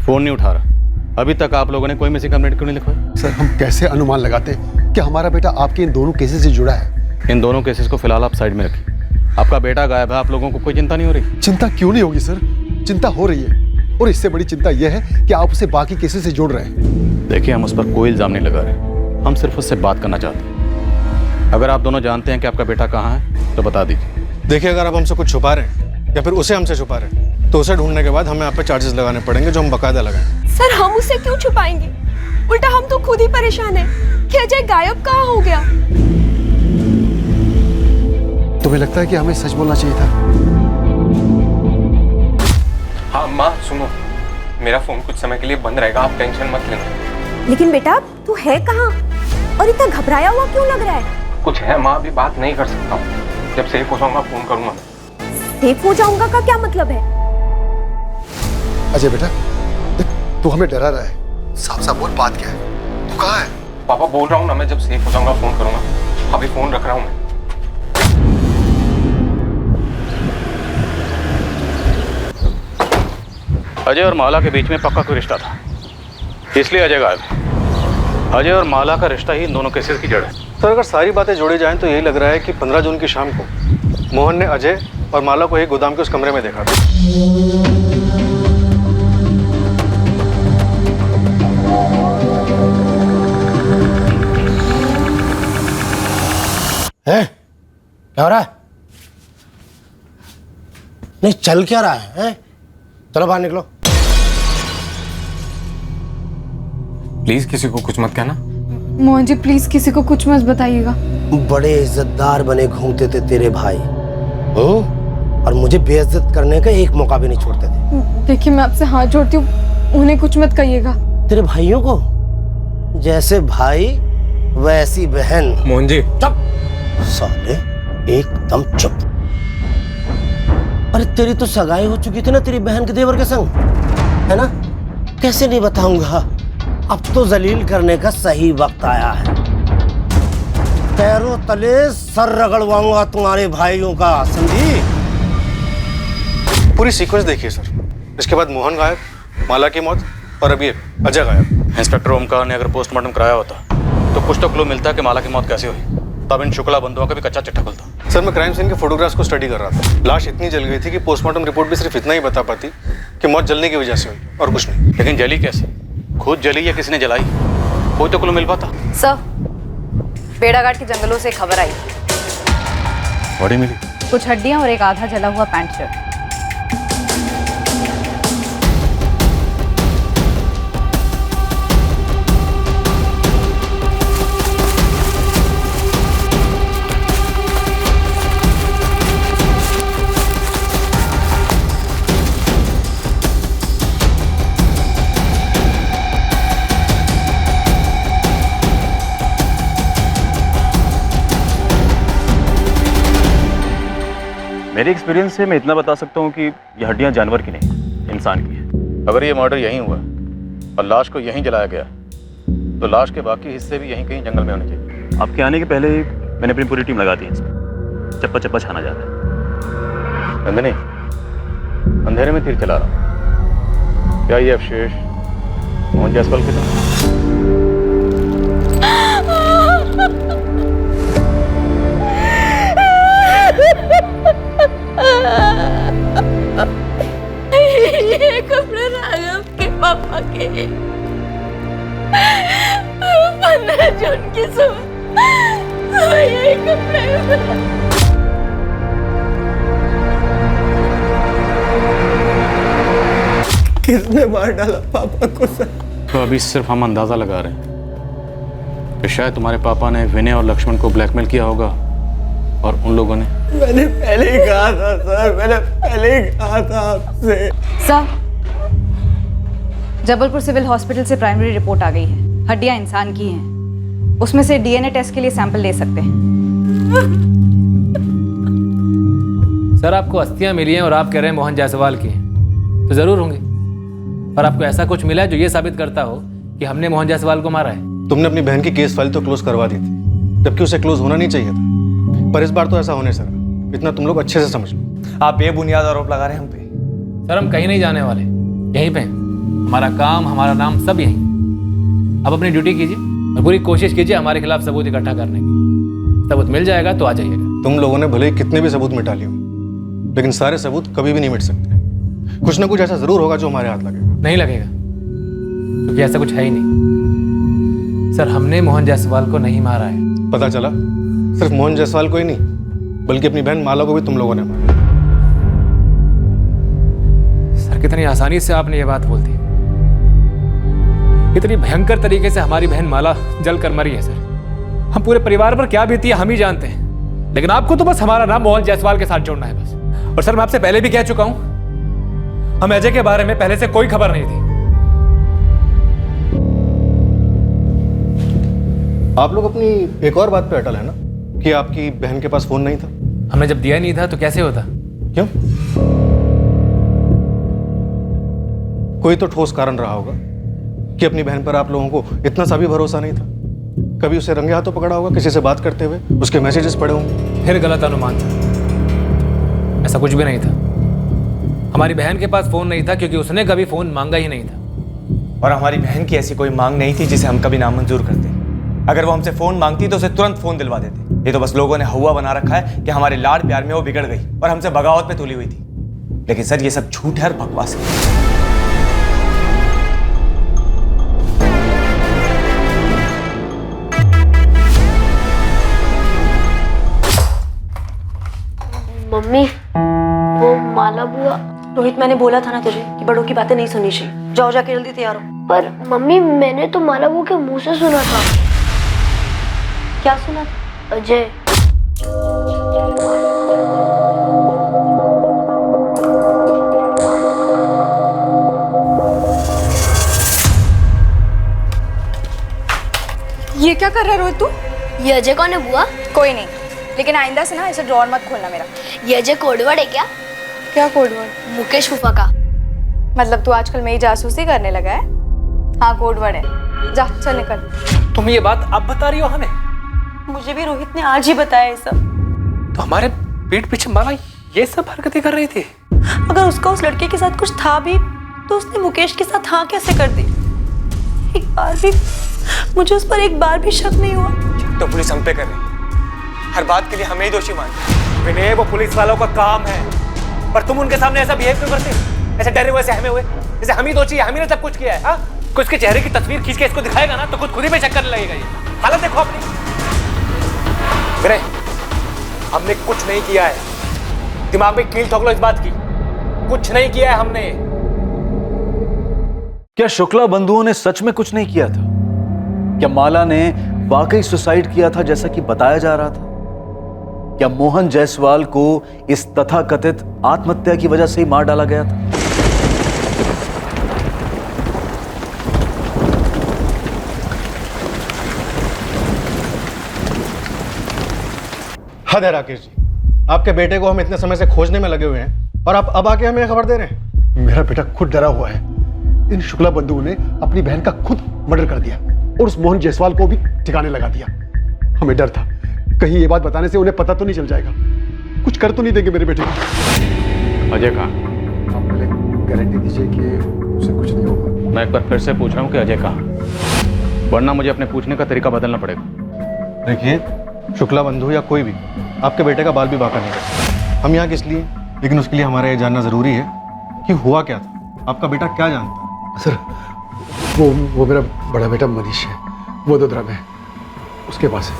Speaker 14: फोन नहीं उठा रहा। अभी तक आप लोगों ने कोई मिसिंग कंप्लेंट क्यों नहीं लिखवाई?
Speaker 2: सर, हम कैसे अनुमान लगाते कि हमारा बेटा आपके इन दोनों केसेस से जुड़ा है?
Speaker 14: इन दोनों केसेस को फिलहाल आप साइड में रखिए। आपका बेटा गायब है, आप लोगों को कोई चिंता नहीं हो रही?
Speaker 2: चिंता क्यों नहीं होगी सर, चिंता हो रही है, और इससे बड़ी चिंता यह है कि आप उसे बाकी केसेस से जोड़ रहे हैं।
Speaker 14: देखिए, हम उस पर कोई इल्जाम नहीं लगा रहे, हम सिर्फ उससे बात करना चाहते हैं। अगर आप दोनों जानते हैं कि आपका बेटा कहाँ है तो बता दीजिए।
Speaker 15: देखिए, अगर आप हमसे कुछ छुपा रहे हैं या फिर उसे हमसे छुपा रहे हैं तो उसे ढूंढने के बाद हमें आप पे चार्जेस लगाने पड़ेंगे, जो हम बकायदा लगाएंगे।
Speaker 12: सर, हम उसे क्यों छुपाएंगे? उल्टा हम तो खुद ही परेशान हैं कि अजय गायब कहाँ हो गया।
Speaker 2: तुम्हें लगता है कि हमें सच बोलना चाहिए था?
Speaker 16: हाँ माँ, सुनो, मेरा फोन कुछ समय के लिए बंद रहेगा, आप टेंशन मत लेना।
Speaker 12: लेकिन बेटा, तू है कहाँ और इतना घबराया हुआ क्यों लग रहा है?
Speaker 16: कुछ है माँ, अभी बात नहीं कर सकता हूँ। जब सेफ हो जाऊंगा फोन करूंगा।
Speaker 12: सेफ हो जाऊंगा का क्या मतलब है?
Speaker 2: अजय बेटा, तू हमें डरा रहा है, साफ साफ बोल, बात क्या है? तू कहाँ है?
Speaker 16: पापा बोल रहा हूँ ना, मैं जब सेफ हो जाऊंगा फोन करूंगा। अभी फोन रख रहा हूँ मैं।
Speaker 14: अजय और माला के बीच में पक्का कोई रिश्ता था, इसलिए अजय गायब है। अजय और माला का रिश्ता ही इन दोनों केसेस की जड़ है।
Speaker 15: सर, अगर सारी बातें जोड़ी जाएं तो यही लग रहा है कि 15 जून की शाम को मोहन ने अजय और माला को एक गोदाम के उस कमरे में देखा था।
Speaker 13: है? क्या हो रहा है? नहीं, चल क्या रहा है? चलो बाहर निकलो।
Speaker 16: प्लीज किसी को कुछ मत कहना।
Speaker 10: मोहन जी, प्लीज किसी को कुछ मत बताइएगा।
Speaker 13: बड़े इज्जतदार बने घूमते थे तेरे भाई, और मुझे बेइज्जत करने का एक मौका भी नहीं छोड़ते थे।
Speaker 10: देखिए, मैं आपसे हाथ जोड़ती हूँ, उन्हें कुछ मत कहिएगा।
Speaker 13: तेरे भाइयों को जैसे भाई वैसी बहन।
Speaker 16: मोहन जी,
Speaker 13: चुप साले, एकदम चुप। अरे तेरी तो सगाई हो चुकी थी ना तेरी बहन के देवर के संग, है ना? कैसे नहीं बताऊंगा, अब तो जलील करने का सही वक्त आया है। पैरों तले सर रगड़वाऊंगा तुम्हारे भाइयों का, समझी?
Speaker 15: पूरी सीक्वेंस देखिए सर। इसके बाद मोहन गायब, माला की मौत, और अभी अजय गायब।
Speaker 14: इंस्पेक्टर ओमकार ने अगर पोस्टमार्टम कराया होता तो कुछ तो क्लू मिलता कि माला की मौत कैसे हुई, तब इन शुक्ला बंधुओं का भी कच्चा चिट्ठा खुलता।
Speaker 15: सर, मैं क्राइम सीन के फोटोग्राफ्स को स्टडी कर रहा था। लाश इतनी जल गई थी कि पोस्टमार्टम रिपोर्ट भी सिर्फ इतना ही बता पाती कि मौत जलने की वजह से हुई, और कुछ नहीं।
Speaker 14: लेकिन जली कैसे? खुद जली या किसी ने जलाई? कोई तो क्लू मिल पाता।
Speaker 22: सर, बेड़ाघाट के जंगलों से खबर आई,
Speaker 14: बॉडी मिली,
Speaker 22: कुछ हड्डियां और एक आधा जला हुआ पैंट शर्ट।
Speaker 14: मेरे एक्सपीरियंस से मैं इतना बता सकता हूँ कि ये हड्डियाँ जानवर की नहीं, इंसान की है। अगर ये मर्डर यहीं हुआ और लाश को यहीं जलाया गया तो लाश के बाकी हिस्से भी यहीं कहीं जंगल में होने चाहिए। आपके आने के पहले मैंने अपनी पूरी टीम लगा दी है इसमें, चप्पा चप्पा छाना जा रहा है। नंदिनी, अंधेरे में तीर चला रहा हूँ, क्या ये अवशेष मोहन जायसवाल के थे?
Speaker 12: ये कपड़े राघव के पापा के।
Speaker 10: अर्जुन की यही कपड़े में।
Speaker 20: किसने मार डाला पापा को सर?
Speaker 14: तो अभी सिर्फ हम अंदाज़ा लगा रहे हैं कि शायद तुम्हारे पापा ने विनय और लक्ष्मण को ब्लैकमेल किया होगा और उन लोगों ने।
Speaker 20: मैंने पहले ही कहा था सर, मैंने पहले ही कहा था आपसे।
Speaker 22: सर, जबलपुर सिविल हॉस्पिटल से प्राइमरी रिपोर्ट आ गई है। हड्डियां इंसान की हैं। उसमें से डीएनए टेस्ट के लिए सैंपल ले सकते हैं।
Speaker 8: सर, आपको अस्थियां मिली हैं और आप कह रहे हैं मोहन जायसवाल की हैं, तो जरूर होंगे। पर आपको ऐसा कुछ मिला है जो ये साबित करता हो कि हमने मोहन जायसवाल को मारा है?
Speaker 15: तुमने अपनी बहन की केस फाइल तो क्लोज करवा दी थी, जबकि उसे क्लोज होना नहीं चाहिए था। पर इस बार तो ऐसा होने सर, इतना तुम लोग अच्छे से समझ लो।
Speaker 18: आप बेबुनियाद आरोप लगा रहे हैं हम पे।
Speaker 8: सर, हम कहीं नहीं जाने वाले, यहीं पे हैं। हमारा काम, हमारा नाम सब यहीं। अब अपनी ड्यूटी कीजिए और पूरी कोशिश कीजिए हमारे खिलाफ सबूत इकट्ठा करने की। सबूत मिल जाएगा तो आ जाइएगा।
Speaker 15: तुम लोगों ने भले ही कितने भी सबूत मिटा लिए हो, लेकिन सारे सबूत कभी भी नहीं मिट सकते। कुछ ना कुछ ऐसा जरूर होगा जो हमारे हाथ लगेगा।
Speaker 8: नहीं लगेगा, क्योंकि ऐसा कुछ है ही नहीं। सर, हमने मोहन जायसवाल को नहीं मारा है।
Speaker 15: पता चला सिर्फ मोहन जायसवाल को ही नहीं, बल्कि अपनी बहन माला को भी तुम लोगों ने मारा।
Speaker 8: सर, कितनी आसानी से आपने ये बात बोल दी। कितनी भयंकर तरीके से हमारी बहन माला जल कर मरी है सर। हम पूरे परिवार पर क्या बीती है हम ही जानते हैं, लेकिन आपको तो बस हमारा नाम मोहन जायसवाल के साथ जोड़ना है बस। और सर, मैं आपसे पहले भी कह चुका हूं, हम अजय के बारे में पहले से कोई खबर नहीं थी।
Speaker 15: आप लोग अपनी एक और बात पे अटल है ना कि आपकी बहन के पास फोन नहीं था?
Speaker 8: हमने जब दिया नहीं था तो कैसे होता?
Speaker 15: क्यों? कोई तो ठोस कारण रहा होगा कि अपनी बहन पर आप लोगों को इतना सा भी भरोसा नहीं था। कभी उसे रंगे हाथों पकड़ा होगा किसी से बात करते हुए, उसके मैसेजेस पढ़े होंगे।
Speaker 8: फिर गलत अनुमान था, ऐसा कुछ भी नहीं था। हमारी बहन के पास फोन नहीं था क्योंकि उसने कभी फोन मांगा ही नहीं था।
Speaker 18: और हमारी बहन की ऐसी कोई मांग नहीं थी जिसे हम कभी नामंजूर करते। अगर वो हमसे फोन मांगती तो उसे तुरंत फोन दिलवा देते। ये तो बस लोगों ने हवा बना रखा है कि हमारे लाड प्यार में वो बिगड़ गई और हमसे बगावत पे तुली हुई थी। लेकिन सर, ये सब झूठ है और बकवास है।
Speaker 4: मम्मी, वो माला बुआ।
Speaker 12: रोहित, मैंने बोला था ना तुझे कि बड़ों की बातें नहीं सुननी चाहिए। जाओ, जाके जल्दी तैयार हो।
Speaker 4: पर मम्मी, मैंने तो माला बुआ के मुंह से सुना था।
Speaker 12: क्या सुना था?
Speaker 4: अजय।
Speaker 6: ये क्या कर रहा है रोहित तू?
Speaker 4: ये अजय कौन है बुआ?
Speaker 6: कोई नहीं, लेकिन आइंदा से ना ऐसे ड्रॉर मत खोलना मेरा।
Speaker 4: ये अजय कोडवर्ड है क्या?
Speaker 6: क्या कोडवर्ड?
Speaker 4: मुकेश फूफा का।
Speaker 6: मतलब तू आजकल मेरी जासूसी करने लगा है? हाँ, कोडवर्ड है। जा, चल निकल।
Speaker 8: तुम ये बात अब बता रही हो हमें?
Speaker 12: मुझे भी रोहित ने आज ही बताया ये सब।
Speaker 8: तो हमारे पीठ पीछे माला ये सब हरकतें कर रही थी?
Speaker 12: अगर उसका उस लड़के के साथ कुछ था भी तो उसने मुकेश के साथ हाँ कैसे कर दी? एक बार भी मुझे उस पर एक बार भी शक नहीं हुआ।
Speaker 18: तो पुलिस हम पे कर रही है, हर बात के लिए हमें ही दोषी मानते। विनय, वो पुलिस वालों का काम है, पर तुम उनके सामने ऐसा बिहेव क्यों करते हो? ऐसे डरे हुए सहमे हुए, जैसे हम ही दोषी है, हम ही ने सब कुछ किया है। हाँ, कुछ के चेहरे की तस्वीर खींच के इसको दिखाएगा ना तो खुद ही पे शक करने लगेगा। ये हालत देखो अपनी। विनय, हमने कुछ नहीं किया है, दिमाग में कील ठोक लो इस बात की। कुछ नहीं किया है हमने।
Speaker 1: क्या शुक्ला बंधुओं ने सच में कुछ नहीं किया था? क्या माला ने वाकई सुसाइड किया था जैसा कि बताया जा रहा था? क्या मोहन जायसवाल को इस तथाकथित आत्महत्या की वजह से ही मार डाला गया था?
Speaker 15: हद है राकेश जी, आपके बेटे को हम इतने समय से खोजने में लगे हुए हैं और आप अब आके हमें खबर दे रहे हैं।
Speaker 2: मेरा बेटा खुद डरा हुआ है। इन शुक्ला बंधुओं ने अपनी बहन का खुद मर्डर कर दिया और उस मोहन जायसवाल को भी ठिकाने लगा दिया। हमें डर था कहीं ये बात बताने से उन्हें पता तो नहीं चल जाएगा, कुछ कर तो नहीं देंगे मेरे बेटे को।
Speaker 14: अजय कहाँ?
Speaker 2: आप पहले गारंटी दीजिए कि उसे कुछ नहीं होगा।
Speaker 14: मैं एक बार फिर से पूछ रहा हूँ कि अजय कहाँ, वरना मुझे अपने पूछने का तरीका बदलना पड़ेगा।
Speaker 15: देखिए, शुक्ला बंधु या कोई भी आपके बेटे का बाल भी बाका नहीं करता। हम यहाँ किस लिए, लेकिन उसके लिए हमारा ये जानना जरूरी है कि हुआ क्या था, आपका बेटा क्या जानता है।
Speaker 2: सर, वो मेरा बड़ा बेटा मनीष है। वो 2 द्रव्य है उसके पास है।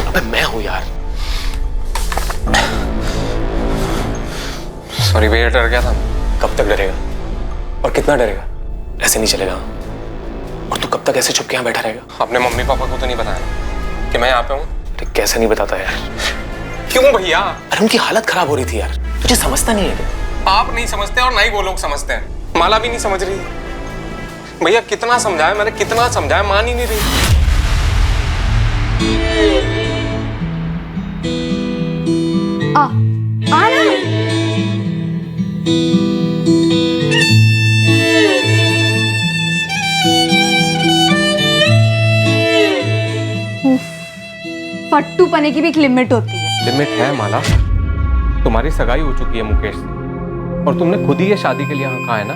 Speaker 16: अबे मैं हूं यार। सॉरी भैया, डर गया था।
Speaker 18: कब तक डरेगा और कितना डरेगा? ऐसे नहीं चलेगा। और तू कब तक ऐसे चुप के यहाँ बैठा रहेगा?
Speaker 16: अपने मम्मी पापा को तो नहीं बताया कि मैं यहाँ पे हूँ?
Speaker 18: कैसे नहीं बताता यार?
Speaker 16: क्यों भैया?
Speaker 18: अरे उनकी हालत खराब हो रही थी यार, तुझे समझता नहीं है क्या?
Speaker 16: आप नहीं समझते और ना ही वो लोग समझते हैं। माला भी नहीं समझ रही भैया। कितना समझाया मैंने, कितना समझाया, मान ही नहीं रही।
Speaker 6: आ रहा फट्टू पने की भी एक लिमिट होती है।
Speaker 16: लिमिट है माला। तुम्हारी सगाई हो चुकी है मुकेश से और तुमने खुद ही ये शादी के लिए हाँ कहा है ना।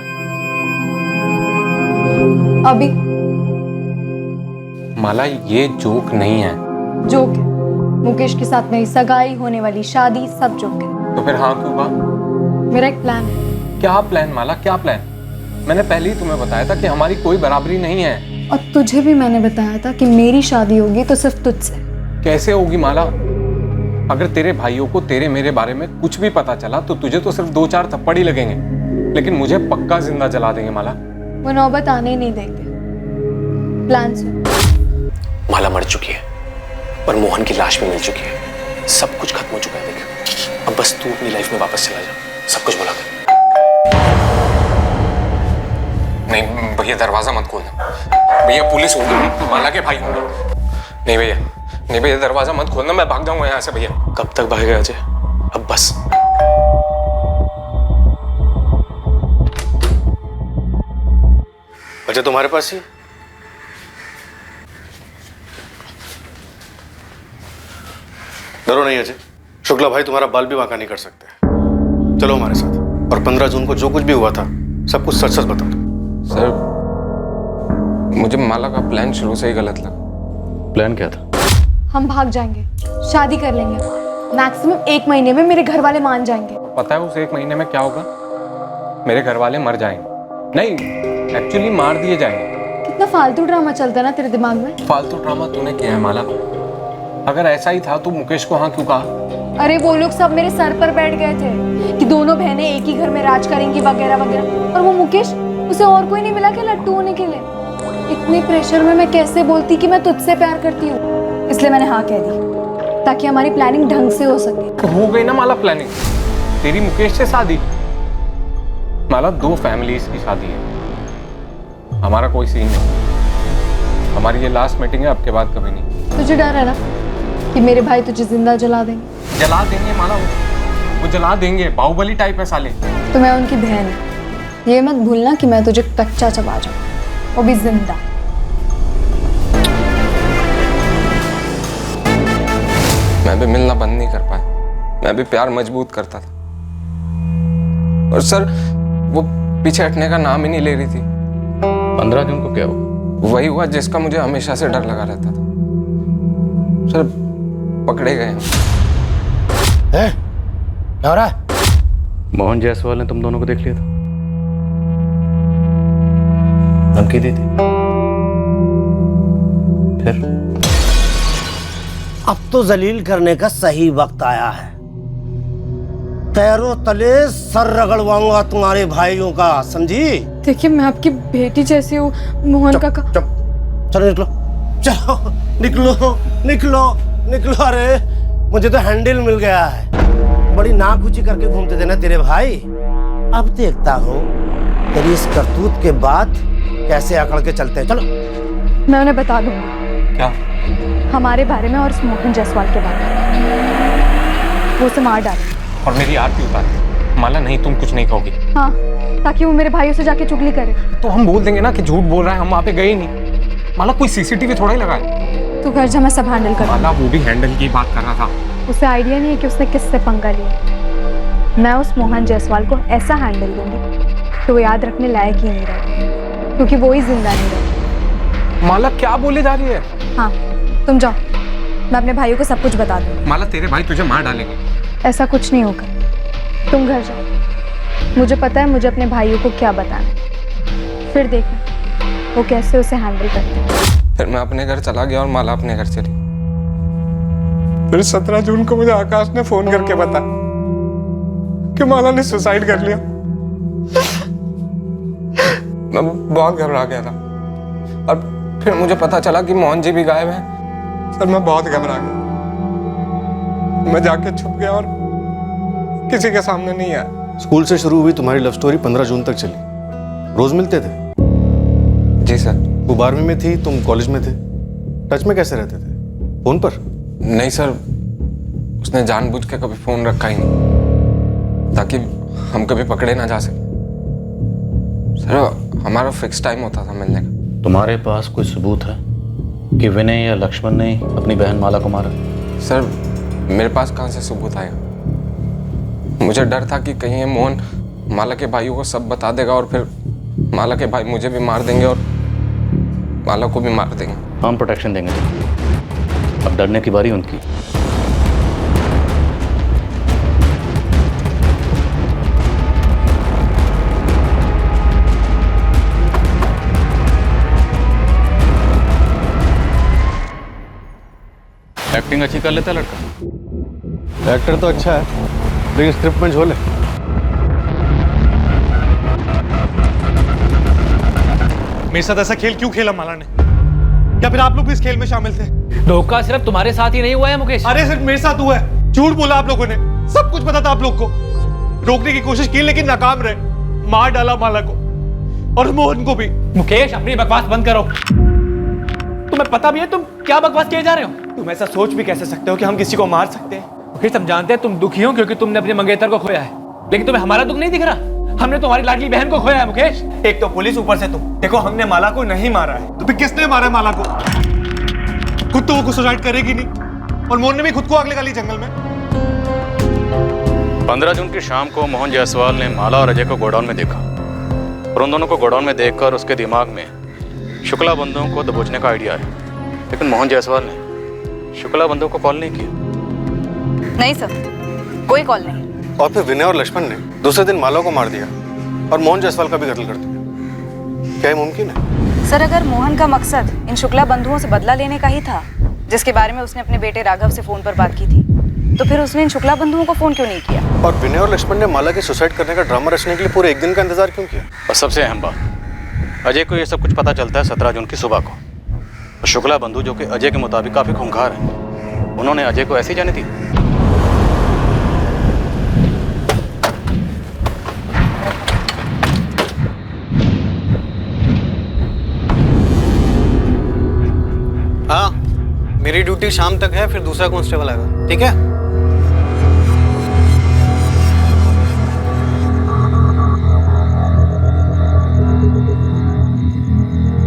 Speaker 6: अभी
Speaker 16: माला ये जोक नहीं है।
Speaker 6: जोक है। मुकेश के साथ मेरी सगाई, होने वाली शादी, सब जोक है।
Speaker 16: तो फिर हाँ क्यों कहा?
Speaker 6: मेरा एक प्लान है।
Speaker 16: क्या प्लान माला, क्या प्लान? मैंने पहले ही तुम्हें बताया था कि हमारी कोई बराबरी नहीं है।
Speaker 6: और तुझे भी मैंने बताया था कि मेरी शादी होगी तो सिर्फ तुझसे।
Speaker 16: कैसे होगी माला? अगर तेरे भाइयों को तेरे मेरे बारे में कुछ भी पता चला तो तुझे तो सिर्फ 2-4 थप्पड़ ही लगेंगे, लेकिन मुझे पक्का जिंदा जला देंगे माला।
Speaker 6: वो नौबत आने ही नहीं देंगे। प्लान सुन।
Speaker 18: माला मर चुकी है और मोहन की लाश भी मिल चुकी है। सब कुछ खत्म हो चुका है। देख, अब बस तू अपनी लाइफ में वापस चला जा। सब कुछ भुला कर।
Speaker 16: नहीं भैया, दरवाजा मत खोलना भैया। पुलिस होगी, माला के भाई होंगे। नहीं भैया, नहीं भैया, दरवाजा मत खोलना। मैं भाग जाऊंगा यहाँ से भैया।
Speaker 18: कब तक भागेगा अजय? अब बस। अजय तुम्हारे पास ही? डरो नहीं अजय, शुक्ला भाई तुम्हारा बाल भी वाका नहीं कर सकते। चलो हमारे साथ, और 15 जून को जो कुछ भी हुआ था सब कुछ सच सच बता दो।
Speaker 16: सर, मुझे माला का प्लान शुरू से ही गलत लगा।
Speaker 15: प्लान क्या था?
Speaker 6: हम भाग जाएंगे, शादी कर लेंगे। मैक्सिमम 1 महीने में मेरे घर वाले मान जाएंगे।
Speaker 16: पता है उस 1 महीने में क्या होगा? मेरे घर वाले मर जाएंगे। नहीं, एक्चुअली मार दिए जाएंगे।
Speaker 6: कितना फालतू ड्रामा चलता है ना तेरे दिमाग में।
Speaker 16: फालतू ड्रामा तूने किया है माला। अगर ऐसा ही था तो मुकेश को हाँ क्यों कहा?
Speaker 6: अरे वो लोग सब मेरे सर पर बैठ गए थे कि दोनों बहनें एक ही घर में राज करेंगी वगैरह वगैरह। और वो मुकेश, उसे और कोई नहीं मिला क्या लट्टू होने के लिए? इतने प्रेशर में मैं कैसे बोलती कि मैं तुझसे प्यार करती हूँ। इसलिए मैंने हाँ कह दी ताकि हमारी प्लानिंग ढंग से हो सके।
Speaker 16: तो हो गई ना माला प्लानिंग, तेरी मुकेश से शादी। माला 2 फैमिलीज की शादी है, हमारा कोई सीन नहीं। हमारी ये लास्ट मीटिंग है, अब के बाद कभी नहीं।
Speaker 6: तुझे डर है ना कि मेरे भाई तुझे जिंदा जला देंगे?
Speaker 16: जला देंगे माला, वो जला देंगे। बाहुबली टाइप है साले।
Speaker 6: तो मैं उनकी बहन हूँ, ये मत भूलना कि मैं तुझे कच्चा चबा जाऊँ, वो भी जिंदा।
Speaker 16: मैं भी मिलना बंद नहीं कर पाया। मैं भी प्यार मजबूत करता था और सर वो पीछे हटने का नाम ही नहीं ले रही थी।
Speaker 3: 15 जून को क्या हुआ?
Speaker 16: वही हुआ जिसका मुझे हमेशा से डर लगा रहता था। सर पकड़े गए हम।
Speaker 13: क्या हो रहा है?
Speaker 15: मोहन जायसवाल ने तुम दोनों को देख लिया था, धमकी दी थी। फिर
Speaker 13: अब तो जलील करने का सही वक्त आया है। पैरों तले सर रगड़वाऊंगा तुम्हारे भाइयों का, समझी?
Speaker 6: देखिए मैं आपकी बेटी जैसी हूँ मोहन काका।
Speaker 13: चलो निकलो, चलो निकलो निकलो निकलो। अरे मुझे तो हैंडल मिल गया है। बड़ी नाक ऊंची करके घूमते थे ना तेरे भाई। अब देखता हूँ तेरी इस करतूत के बाद कैसे अकड़ के चलते हैं। चलो
Speaker 6: मैं उन्हें बता दूंगी।
Speaker 16: क्या?
Speaker 6: हमारे बारे में और उस मोहन जायसवाल के बारे में। वो उसे मार डाले
Speaker 16: और मेरी आरती उतार। माला नहीं, तुम कुछ नहीं कहोगी।
Speaker 6: हाँ, ताकि वो मेरे भाइयों से जाके चुगली करे।
Speaker 16: तो हम बोल देंगे ना कि झूठ बोल रहा है, हम वहाँ पे गए ही नहीं। माला कोई सीसीटीवी थोड़ा ही लगा है।
Speaker 6: तू घर जा, मैं सब हैंडल कर।
Speaker 16: माला वो भी हैंडल की बात कर रहा था।
Speaker 6: उसे आइडिया नहीं है कि उसने किससे पंगा लिया। मैं उस मोहन जायसवाल को ऐसा हैंडल दूंगी तो वो याद रखने लायक ही नहीं रहेगा, क्योंकि वो ही जिंदा नहीं रहेगा।
Speaker 16: माला क्या बोले जा रही है?
Speaker 6: हाँ तुम जाओ, मैं अपने भाइयों को सब कुछ बता दूंगी।
Speaker 16: माला तेरे भाई तुझे मार डालेंगे।
Speaker 6: ऐसा कुछ नहीं होगा, तुम घर जाओ। मुझे पता है मुझे अपने भाइयों को क्या बताना है, फिर देखना वो कैसे उसे हैंडल करते हैं।
Speaker 16: फिर मैं अपने घर चला गया और माला अपने घर चली। फिर 17 जून को मुझे आकाश ने फोन करके बताया कि माला ने सुसाइड कर लिया। मैं बहुत घबरा गया था और फिर मुझे पता चला कि मोहन जी भी गायब हैं। सर मैं बहुत घबरा गया। मैं जाके छुप गया और किसी के सामने नहीं आया।
Speaker 15: स्कूल से शुरू हुई तुम्हारी लव स्टोरी 15 जून तक चली। रोज मिलते थे?
Speaker 16: जी सर।
Speaker 15: वो 12वीं में थी, तुम कॉलेज में थे। टच में कैसे रहते थे? फोन पर?
Speaker 16: नहीं सर, उसने जानबूझ के कभी फोन रखा ही नहीं ताकि हम कभी पकड़े ना जा सके। सर हमारा फिक्स टाइम होता था मिलने का।
Speaker 14: तुम्हारे पास कोई सबूत है कि विनय या लक्ष्मण ने अपनी बहन माला को मारा?
Speaker 16: सर मेरे पास कहाँ से सबूत आएगा? मुझे डर था कि कहीं ये मोहन माला के भाइयों को सब बता देगा और फिर माला के भाई मुझे भी मार देंगे और माला को भी मार देंगे।
Speaker 14: हम प्रोटेक्शन देंगे, अब डरने की बारी उनकी। एक्टिंग अच्छी कर लेता लड़का।
Speaker 15: एक्टर तो अच्छा है लेकिन स्क्रिप्ट में झोल है।
Speaker 9: मेरे साथ ऐसा खेल क्यों खेला माला ने? क्या फिर आप लोग भी इस खेल में शामिल थे?
Speaker 8: धोखा सिर्फ तुम्हारे साथ ही नहीं हुआ है मुकेश।
Speaker 9: अरे सिर्फ मेरे साथ हुआ है। झूठ बोला आप लोगों ने। सब कुछ पता था आप लोग को। रोकने की कोशिश की लेकिन नाकाम रहे। मार डाला माला को और मोहन को भी।
Speaker 8: मुकेश अपनी बकवास बंद करो। तुम्हें पता भी है तुम क्या बकवास किए जा रहे हो?
Speaker 18: तुम ऐसा सोच भी कैसे सकते हो कि हम किसी को मार सकते हैं?
Speaker 8: मुकेश हम जानते हैं तुम दुखी हो क्योंकि तुमने अपने मंगेतर को खोया है, लेकिन तुम्हें हमारा दुख नहीं दिख रहा। हमने तुम्हारी लाडली बहन को खोया है मुकेश।
Speaker 18: एक तो पुलिस, ऊपर से तुम। देखो हमने माला को नहीं मारा है।
Speaker 9: तो फिर किसने मारा माला को? खुद तो वो सुसाइड करेगी नहीं और मोहन ने भी खुद को आग लगा ली जंगल में।
Speaker 14: 15 जून की शाम को मोहन जायसवाल ने माला और अजय को गोडाउन में देखा और उन दोनों को गोडाउन में देखकर उसके दिमाग में शुक्ला बंधुओं को दबोचने का आइडिया है। लेकिन मोहन जायसवाल ने शुक्ला बंधुओं को कॉल नहीं किया।
Speaker 22: नहीं सर, कोई कॉल नहीं।
Speaker 15: और फिर विनय और लक्ष्मण ने दूसरे दिन माला को मार दिया और मोहन जायसवाल का भी कत्ल कर दिया। क्या ये मुमकिन है?
Speaker 22: सर अगर मोहन का मकसद इन शुक्ला बंधुओं से बदला लेने का ही था, जिसके बारे में उसने अपने बेटे राघव से फोन पर बात की थी, तो फिर उसने इन शुक्ला बंधुओं को फोन क्यों नहीं किया?
Speaker 15: और विनय और लक्ष्मण ने माला के सुसाइड करने का ड्रामा रचने के लिए पूरे एक दिन का इंतजार क्यों किया?
Speaker 14: और सबसे अहम बात, अजय को ये सब कुछ पता चलता है 17 जून की सुबह को। और शुक्ला बंधु जो कि अजय के मुताबिक काफी खूंखार हैं, उन्होंने अजय को ऐसे ही जाने दी।
Speaker 15: हाँ, मेरी ड्यूटी शाम तक है, फिर दूसरा कांस्टेबल आएगा। ठीक है?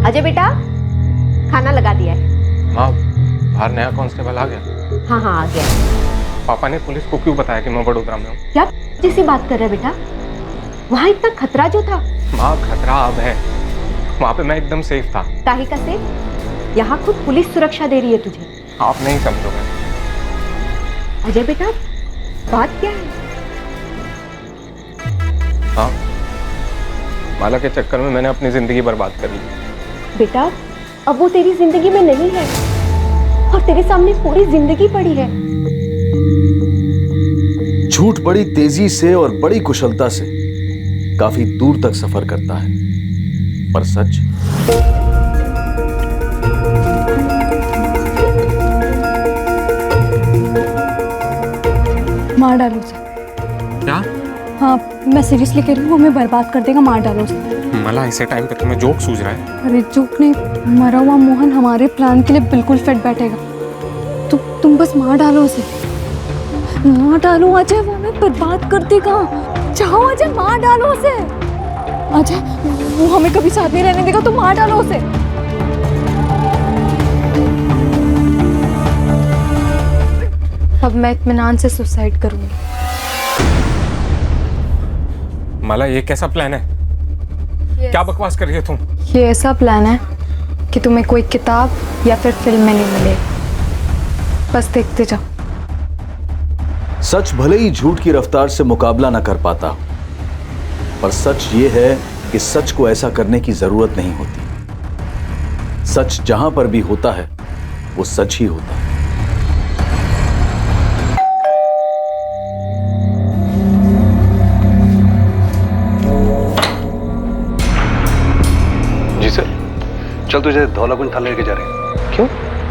Speaker 11: अजय बेटा, खाना लगा दिया है।
Speaker 16: माँ, बाहर नया कांस्टेबल आ गया।
Speaker 11: हाँ हाँ आ गया।
Speaker 16: पापा ने पुलिस को क्यों बताया कि मैं बड़ोदरा में हूँ?
Speaker 11: क्या जैसी बात कर रहे बेटा? वहाँ इतना खतरा जो था।
Speaker 16: माँ खतरा अब है, वहाँ पे मैं एकदम सेफ था।
Speaker 11: काहे का सेफ? यहाँ खुद पुलिस सुरक्षा दे रही है तुझे।
Speaker 16: आप नहीं समझोगे।
Speaker 11: अजय बेटा, बात क्या है?
Speaker 16: हाँ, माला के चक्कर में मैंने अपनी जिंदगी बर्बाद कर ली।
Speaker 11: बेटा, अब वो तेरी जिंदगी में नहीं है और तेरे सामने पूरी जिंदगी पड़ी है।
Speaker 1: झूठ बड़ी तेजी से और बड़ी कुशलता से काफी दूर तक सफर करता है, पर सच
Speaker 6: मार डालो उसे।
Speaker 16: क्या?
Speaker 6: हाँ, मैं सीरियसली कह रही हूँ, हमें बर्बाद कर देगा। मार डालो उसे।
Speaker 16: मला ऐसे टाइम पे तुम्हें जोक सूझ रहा है?
Speaker 6: अरे जोक नहीं, मरा हुआ मोहन हमारे प्लान के लिए बिल्कुल फिट बैठेगा। तुम बस मार डालो उसे। मार डालो अजय, वो हमें बर्बाद कर देगा। जाओ अजय, मार डालो उसे। अजय, वो हमें कभी साथ नहीं रहने देगा, तो मार डालो उसे। अब मैं इत्मीनान से सुसाइड करूंगी।
Speaker 16: मला ये कैसा प्लान है? क्या बकवास कर रही हो तुम?
Speaker 6: ये ऐसा प्लान है कि तुम्हें कोई किताब या फिर फिल्म में नहीं मिलेगा। बस देखते जाओ।
Speaker 1: सच भले ही झूठ की रफ्तार से मुकाबला न कर पाता हो, पर सच ये है कि सच को ऐसा करने की जरूरत नहीं होती। सच जहां पर भी होता है वो सच ही होता है।
Speaker 15: जी सर, चल तुझे धौलाकुंज थाने लेके जा रहे हैं। क्यों?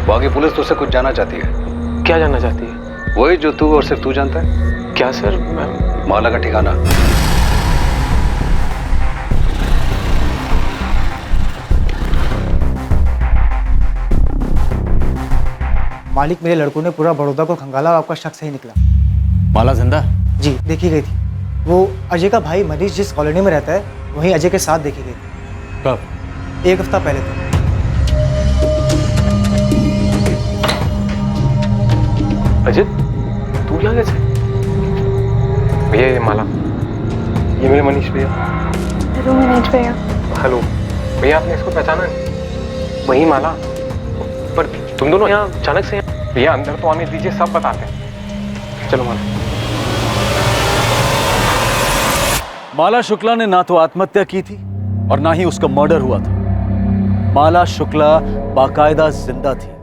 Speaker 15: वहां की पुलिस तुझसे कुछ जानना चाहती है।
Speaker 16: क्या जानना चाहती है?
Speaker 15: वही जो तू और सिर्फ तू जानता है।
Speaker 16: क्या सर?
Speaker 15: माला का ठिकाना।
Speaker 18: मालिक, मेरे लड़कों ने पूरा बड़ौदा को खंगाला और आपका शक सही निकला।
Speaker 3: माला जिंदा?
Speaker 18: जी, देखी गई थी। वो अजय का भाई मनीष जिस कॉलोनी में रहता है वहीं अजय के साथ देखी गई थी।
Speaker 3: कब?
Speaker 18: 1 हफ्ता पहले तक।
Speaker 16: अजित, तू यहाँ कैसे? भैया ये माला, ये मेरे मनीष भैया।
Speaker 6: हेलो मनीष भैया।
Speaker 16: हेलो भैया, आपने इसको पहचाना नहीं? वही माला। पर तुम दोनों यहाँ अचानक से? भैया अंदर तो आने दीजिए, सब बताते हैं। चलो माला।
Speaker 1: माला शुक्ला ने ना तो आत्महत्या की थी और ना ही उसका मर्डर हुआ था। माला शुक्ला बाकायदा जिंदा थी।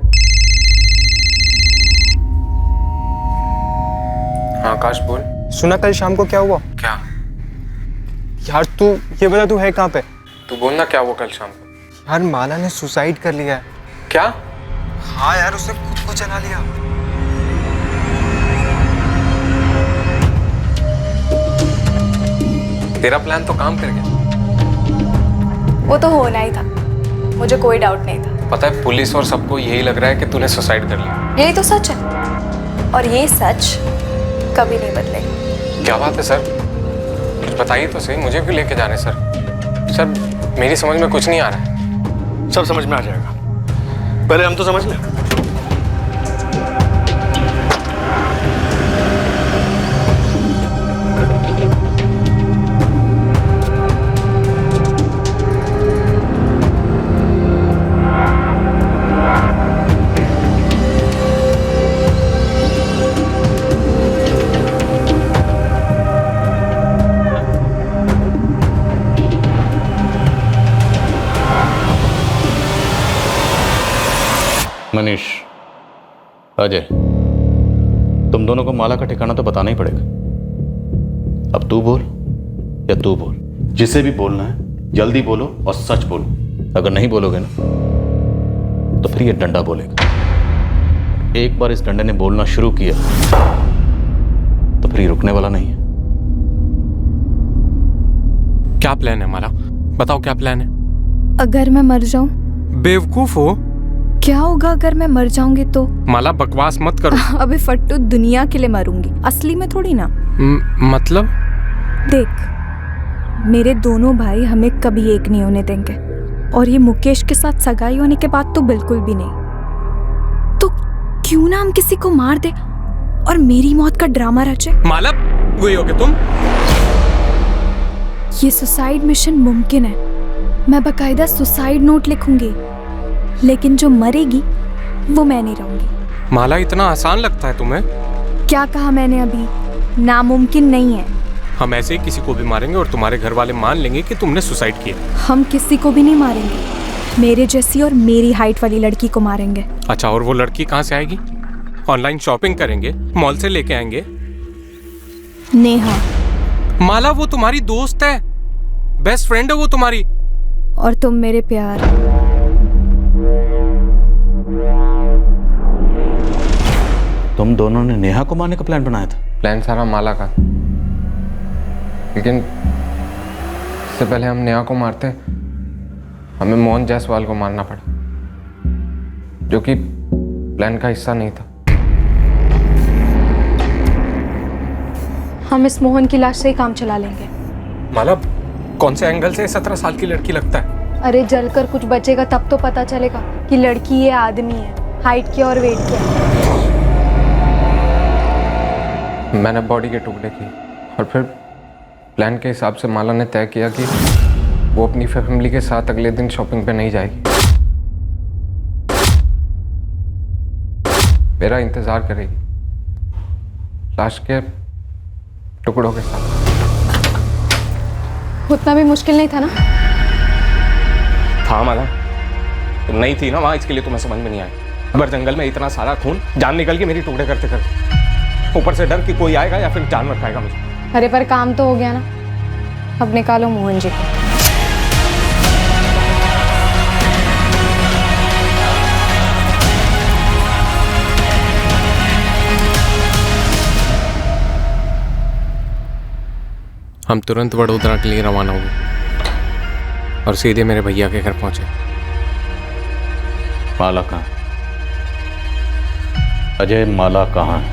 Speaker 16: हाँ आकाश बोल।
Speaker 18: सुना कल शाम को क्या हुआ?
Speaker 16: क्या?
Speaker 18: यार तू ये बता, तू है कहाँ पे?
Speaker 16: तू बोलना क्या हुआ कल शाम को?
Speaker 18: यार माला ने सुसाइड कर लिया है।
Speaker 16: क्या?
Speaker 18: हाँ यार, उसने खुद को जला लिया।
Speaker 16: तेरा प्लान तो काम कर गया।
Speaker 5: वो तो होना ही था, मुझे कोई डाउट नहीं था।
Speaker 16: पता है पुलिस और सबको यही लग रहा है कि तूने सुसाइड कर लिया।
Speaker 5: यही तो सच है और ये सच कभी नहीं बदलेगा।
Speaker 16: क्या बात है सर? कुछ बताइए तो सही, मुझे भी लेके जाने सर। सर मेरी समझ में कुछ नहीं आ रहा है।
Speaker 15: सब समझ में आ जाएगा, पहले हम तो समझ लें। मनीष, अजय, तुम दोनों को माला का ठिकाना तो बताना ही पड़ेगा। अब तू बोल या तू बोल, जिसे भी बोलना है जल्दी बोलो और सच बोलो। अगर नहीं बोलोगे ना तो फिर ये डंडा बोलेगा। एक बार इस डंडे ने बोलना शुरू किया तो फिर ये रुकने वाला नहीं है।
Speaker 16: क्या प्लान है हमारा? बताओ क्या प्लान है?
Speaker 6: अगर मैं मर जाऊं?
Speaker 16: बेवकूफ हो?
Speaker 6: क्या होगा अगर मैं मर जाऊंगी तो?
Speaker 16: माला बकवास मत करो।
Speaker 6: अबे फट्टू, दुनिया के लिए मरूंगी, असली में थोड़ी ना।
Speaker 16: मतलब?
Speaker 6: देख, मेरे दोनों भाई हमें कभी एक नहीं होने देंगे और ये मुकेश के साथ सगाई होने के बाद तो बिल्कुल भी नहीं। तो क्यों ना हम किसी को मार दे और मेरी मौत का ड्रामा रचे।
Speaker 16: माला, वही होगे तुम?
Speaker 6: ये सुसाइड मिशन मुमकिन है। मैं बकायदा सुसाइड नोट लिखूंगी, लेकिन जो मरेगी वो मैं नहीं रहूंगी।
Speaker 16: माला, इतना आसान लगता है तुम्हें?
Speaker 6: क्या कहा मैंने अभी? नामुमकिन नहीं है।
Speaker 16: हम ऐसे ही किसी को भी मारेंगे और तुम्हारे घर वाले मान लेंगे कि तुमने सुसाइड किया।
Speaker 6: हम किसी को भी नहीं मारेंगे, मेरे जैसी और मेरी हाइट वाली लड़की को मारेंगे।
Speaker 16: अच्छा, और वो लड़की कहाँ से आएगी? ऑनलाइन शॉपिंग करेंगे, मॉल से लेके आएंगे।
Speaker 6: नेहा।
Speaker 16: माला, वो तुम्हारी दोस्त है, बेस्ट फ्रेंड है वो तुम्हारी।
Speaker 6: और तुम मेरे प्यार।
Speaker 14: तुम दोनों ने नेहा को मारने का प्लान बनाया था?
Speaker 16: प्लान सारा माला का, लेकिन इससे पहले हम नेहा को मारते हमें मोहन जायसवाल को मारना पड़ा, जो कि प्लान का हिस्सा नहीं था।
Speaker 6: हम इस मोहन की लाश से ही काम चला लेंगे।
Speaker 16: माला, कौन से एंगल से 17 साल की लड़की लगता है?
Speaker 6: अरे जलकर कुछ बचेगा तब तो पता चलेगा कि लड़की ये आदमी है, हाइट क्या और वेट क्या।
Speaker 16: मैंने बॉडी के टुकड़े किए और फिर प्लान के हिसाब से माला ने तय किया कि वो अपनी फैमिली के साथ अगले दिन शॉपिंग पे नहीं जाएगी। मेरा इंतजार करेगी लाश के टुकड़ों के साथ।
Speaker 10: उतना भी मुश्किल नहीं था ना?
Speaker 16: था माला, तुम नहीं थी ना वहां, इसके लिए तुम्हें समझ में नहीं आया। अगर जंगल में इतना सारा खून, जान निकल के मेरी टुकड़े करते करते, ऊपर से डर कि कोई आएगा या फिर जानवर खाएगा मुझे।
Speaker 10: अरे पर काम तो हो गया ना, अब निकालो मोहन जी को।
Speaker 16: हम तुरंत वडोदरा के लिए रवाना हुए और सीधे मेरे भैया के घर पहुंचे।
Speaker 15: माला कहाँ? अजय, माला कहाँ है?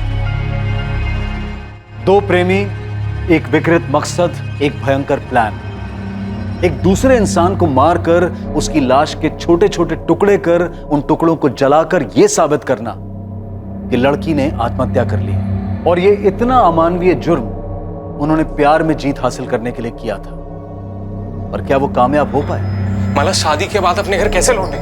Speaker 1: दो प्रेमी, एक विकृत मकसद, एक भयंकर प्लान। एक दूसरे इंसान को मारकर उसकी लाश के छोटे छोटे टुकड़े कर उन टुकड़ों को जलाकर यह साबित करना कि लड़की ने आत्महत्या कर ली। और यह इतना अमानवीय जुर्म उन्होंने प्यार में जीत हासिल करने के लिए किया था। पर क्या वो कामयाब हो पाए?
Speaker 16: माला, शादी के बाद अपने घर कैसे लौटे?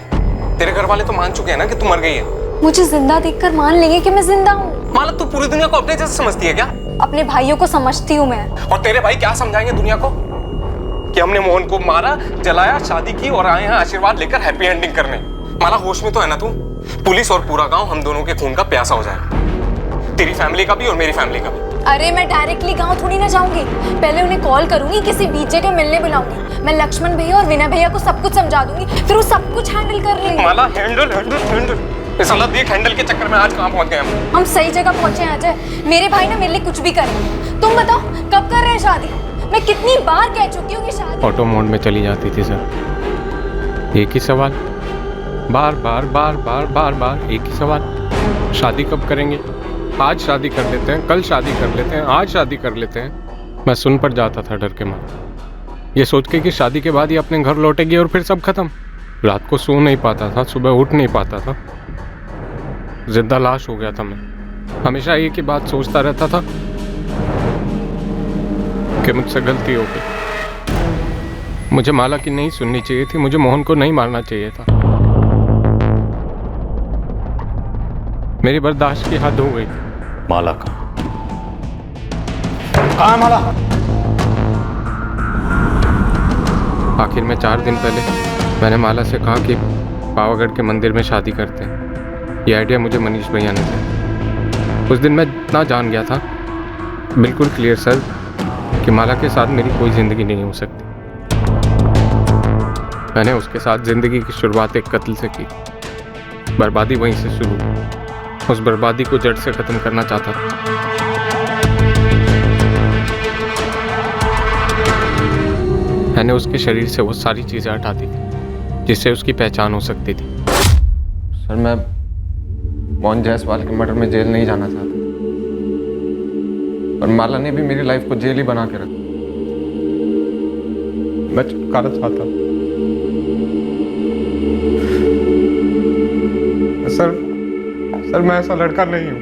Speaker 16: तेरे घर वाले तो मान चुके हैं ना कि तू मर गई है।
Speaker 5: मुझे जिंदा देखकर मान लेंगे कि मैं जिंदा हूँ।
Speaker 16: माला, तू पूरी दुनिया को अपने जैसे समझती है क्या?
Speaker 5: अपने भाइयों को समझती हूँ मैं।
Speaker 16: और तेरे भाई क्या समझाएंगे दुनिया को कि हमने मोहन को मारा, जलाया, शादी की और आए हैं आशीर्वाद लेकर हैप्पी एंडिंग करने। माला, होश में तो है ना तू? पुलिस और पूरा गांव हम दोनों के खून का प्यासा हो जाए, तेरी फैमिली का भी और मेरी फैमिली का भी।
Speaker 5: अरे मैं डायरेक्टली गांव थोड़ी ना जाऊंगी, पहले उन्हें कॉल करूंगी, किसी बीच जगह मिलने बुलाऊंगी। मैं लक्ष्मण भैया और विनय भैया को सब कुछ समझा दूंगी, फिर वो सब कुछ हैंडल कर लेंगे।
Speaker 16: माला, हैंडल साला देख, हैंडल के चक्कर में आज कहां पहुंच गए
Speaker 5: हम सही जगह पहुंचे हैं अजय। मेरे भाई ना मेरे लिए कुछ भी करें। तुम बताओ कब कर रहे हैं शादी? मैं कितनी बार कह चुकी हूँ कि शादी।
Speaker 16: ऑटो मोड में चली जाती थी सर, एक ही सवाल, बार बार बार बार बार बार एक ही सवाल, शादी कब करेंगे? आज शादी कर लेते हैं, कल शादी कर लेते हैं, आज शादी कर लेते हैं। मैं सुन पर जाता था डर के मारे, ये सोच के कि शादी के बाद ही अपने घर लौटेगी और फिर सब खत्म। रात को सो नहीं पाता था, सुबह उठ नहीं पाता था, जिंदा लाश हो गया था मैं। हमेशा एक ही बात सोचता रहता था कि मुझसे गलती हो गई। मुझे माला की नहीं सुननी चाहिए थी, मुझे मोहन को नहीं मारना चाहिए था। मेरी बर्दाश्त की हद हो गई।
Speaker 15: माला का
Speaker 9: कहाँ है माला?
Speaker 16: आखिर में 4 दिन पहले मैंने माला से कहा कि पावागढ़ के मंदिर में शादी करते हैं। ये आइडिया मुझे मनीष भैया ने दिया। उस दिन मैं इतना जान गया था, बिल्कुल क्लियर सर, कि माला के साथ मेरी कोई ज़िंदगी नहीं हो सकती। मैंने उसके साथ ज़िंदगी की शुरुआत एक कत्ल से की, बर्बादी वहीं से शुरू। उस बर्बादी को जड़ से ख़त्म करना चाहता था। मैंने उसके शरीर से वो सारी चीज़ें हटा दी जिससे उसकी पहचान हो सकती थी। सर, मैं मोहन जायसवाल के मर्डर में जेल नहीं जाना चाहता, और माला ने भी मेरी लाइफ को जेल ही बना के रखा। मैं छुटकारा चाहता। सर, मैं ऐसा लड़का नहीं हूं।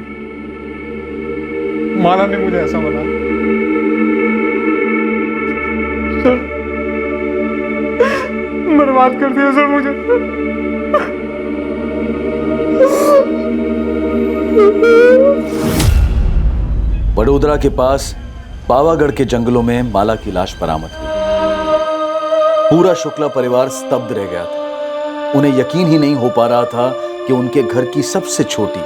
Speaker 16: माला ने मुझे ऐसा बना। सर, बर्बाद कर दिया सर मुझे।
Speaker 1: वडोदरा के पास पावागढ़ के जंगलों में माला की लाश बरामद हुई। पूरा शुक्ला परिवार स्तब्ध रह गया था। उन्हें यकीन ही नहीं हो पा रहा था कि उनके घर की सबसे छोटी,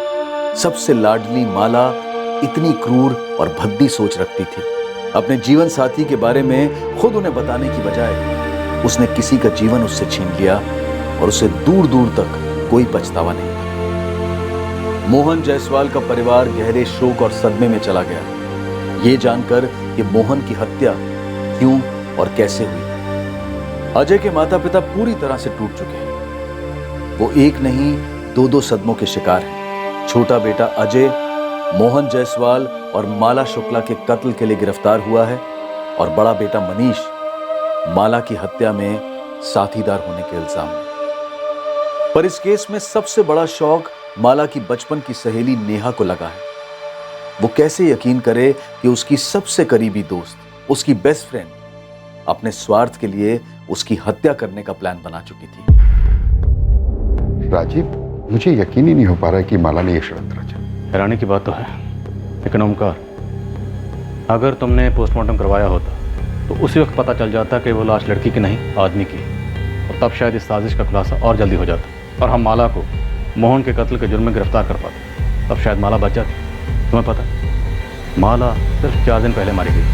Speaker 1: सबसे लाडली माला इतनी क्रूर और भद्दी सोच रखती थी। अपने जीवन साथी के बारे में खुद उन्हें बताने की बजाय उसने किसी का जीवन उससे छीन लिया, और उसे दूर दूर तक कोई पछतावा नहीं था। मोहन जायसवाल का परिवार गहरे शोक और सदमे में चला गया, ये जानकर कि मोहन की हत्या क्यों और कैसे हुई। अजय के माता पिता पूरी तरह से टूट चुके हैं। वो एक नहीं 2-2 सदमों के शिकार हैं। छोटा बेटा अजय मोहन जायसवाल और माला शुक्ला के कत्ल के लिए गिरफ्तार हुआ है, और बड़ा बेटा मनीष माला की हत्या में साथीदार होने के इल्जाम में। पर इस केस में सबसे बड़ा शौक माला की बचपन की सहेली नेहा को लगा है। वो कैसे यकीन करे कि उसकी सबसे करीबी दोस्त, उसकी बेस्ट फ्रेंड, अपने स्वार्थ के लिए उसकी हत्या करने का प्लान बना चुकी थी।
Speaker 17: राजीव, मुझे यकीन ही नहीं हो पा रहा है कि माला ने यह षड्यंत्र रचा।
Speaker 15: हैरानी की बात तो है, लेकिन ओमकार, अगर तुमने पोस्टमार्टम करवाया होता तो उसी वक्त पता चल जाता कि वो लाश लड़की की नहीं आदमी की, और तब शायद इस साजिश का खुलासा और जल्दी हो जाता और हम माला को मोहन के कत्ल के जुर्म में गिरफ्तार कर पाते। तब शायद माला बच जाती। तुम्हें पता, माला सिर्फ 4 दिन पहले मारी गई।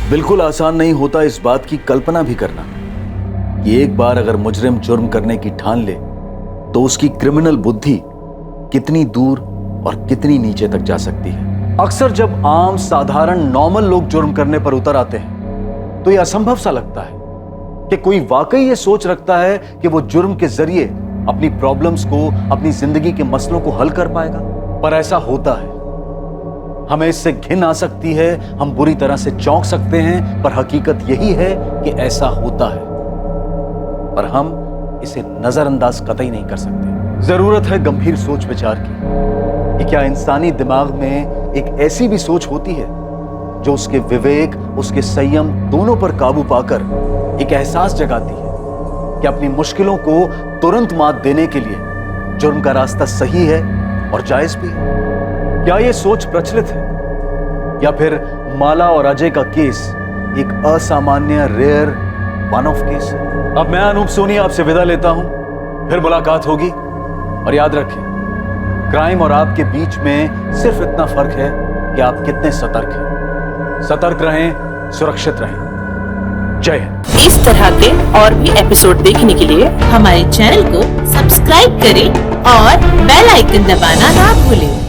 Speaker 1: बिल्कुल आसान नहीं होता इस बात की कल्पना भी करना कि एक बार अगर मुजरिम जुर्म करने की ठान ले तो उसकी क्रिमिनल बुद्धि कितनी दूर और कितनी नीचे तक जा सकती है। अक्सर जब आम साधारण नॉर्मल लोग जुर्म करने पर उतर आते हैं तो यह असंभव सा लगता है कि कोई वाकई ये सोच रखता है कि वो जुर्म के जरिए अपनी प्रॉब्लम्स को, अपनी जिंदगी के मसलों को हल कर पाएगा। पर ऐसा होता है। हमें इससे घिन आ सकती है, हम बुरी तरह से चौंक सकते हैं, पर हकीकत यही है कि ऐसा होता है, पर हम इसे नजरअंदाज कतई नहीं कर सकते। जरूरत है गंभीर सोच विचार की कि क्या इंसानी दिमाग में एक ऐसी भी सोच होती है जो उसके विवेक, उसके संयम दोनों पर काबू पाकर एक एहसास जगाती है कि अपनी मुश्किलों को तुरंत मात देने के लिए जुर्म का रास्ता सही है और जायज भी है। क्या यह सोच प्रचलित है या फिर माला और अजय का केस एक असामान्य, रेयर, वन ऑफ केस है? अब मैं अनूप सोनी आपसे विदा लेता हूं, फिर मुलाकात होगी। और याद रखें, क्राइम और आपके बीच में सिर्फ इतना फर्क है कि आप कितने सतर्क हैं। सतर्क रहें, सुरक्षित रहें। जय हिंद।
Speaker 17: इस तरह के और भी एपिसोड देखने के लिए हमारे चैनल को सब्सक्राइब करें और बेल आइकन दबाना ना भूलें।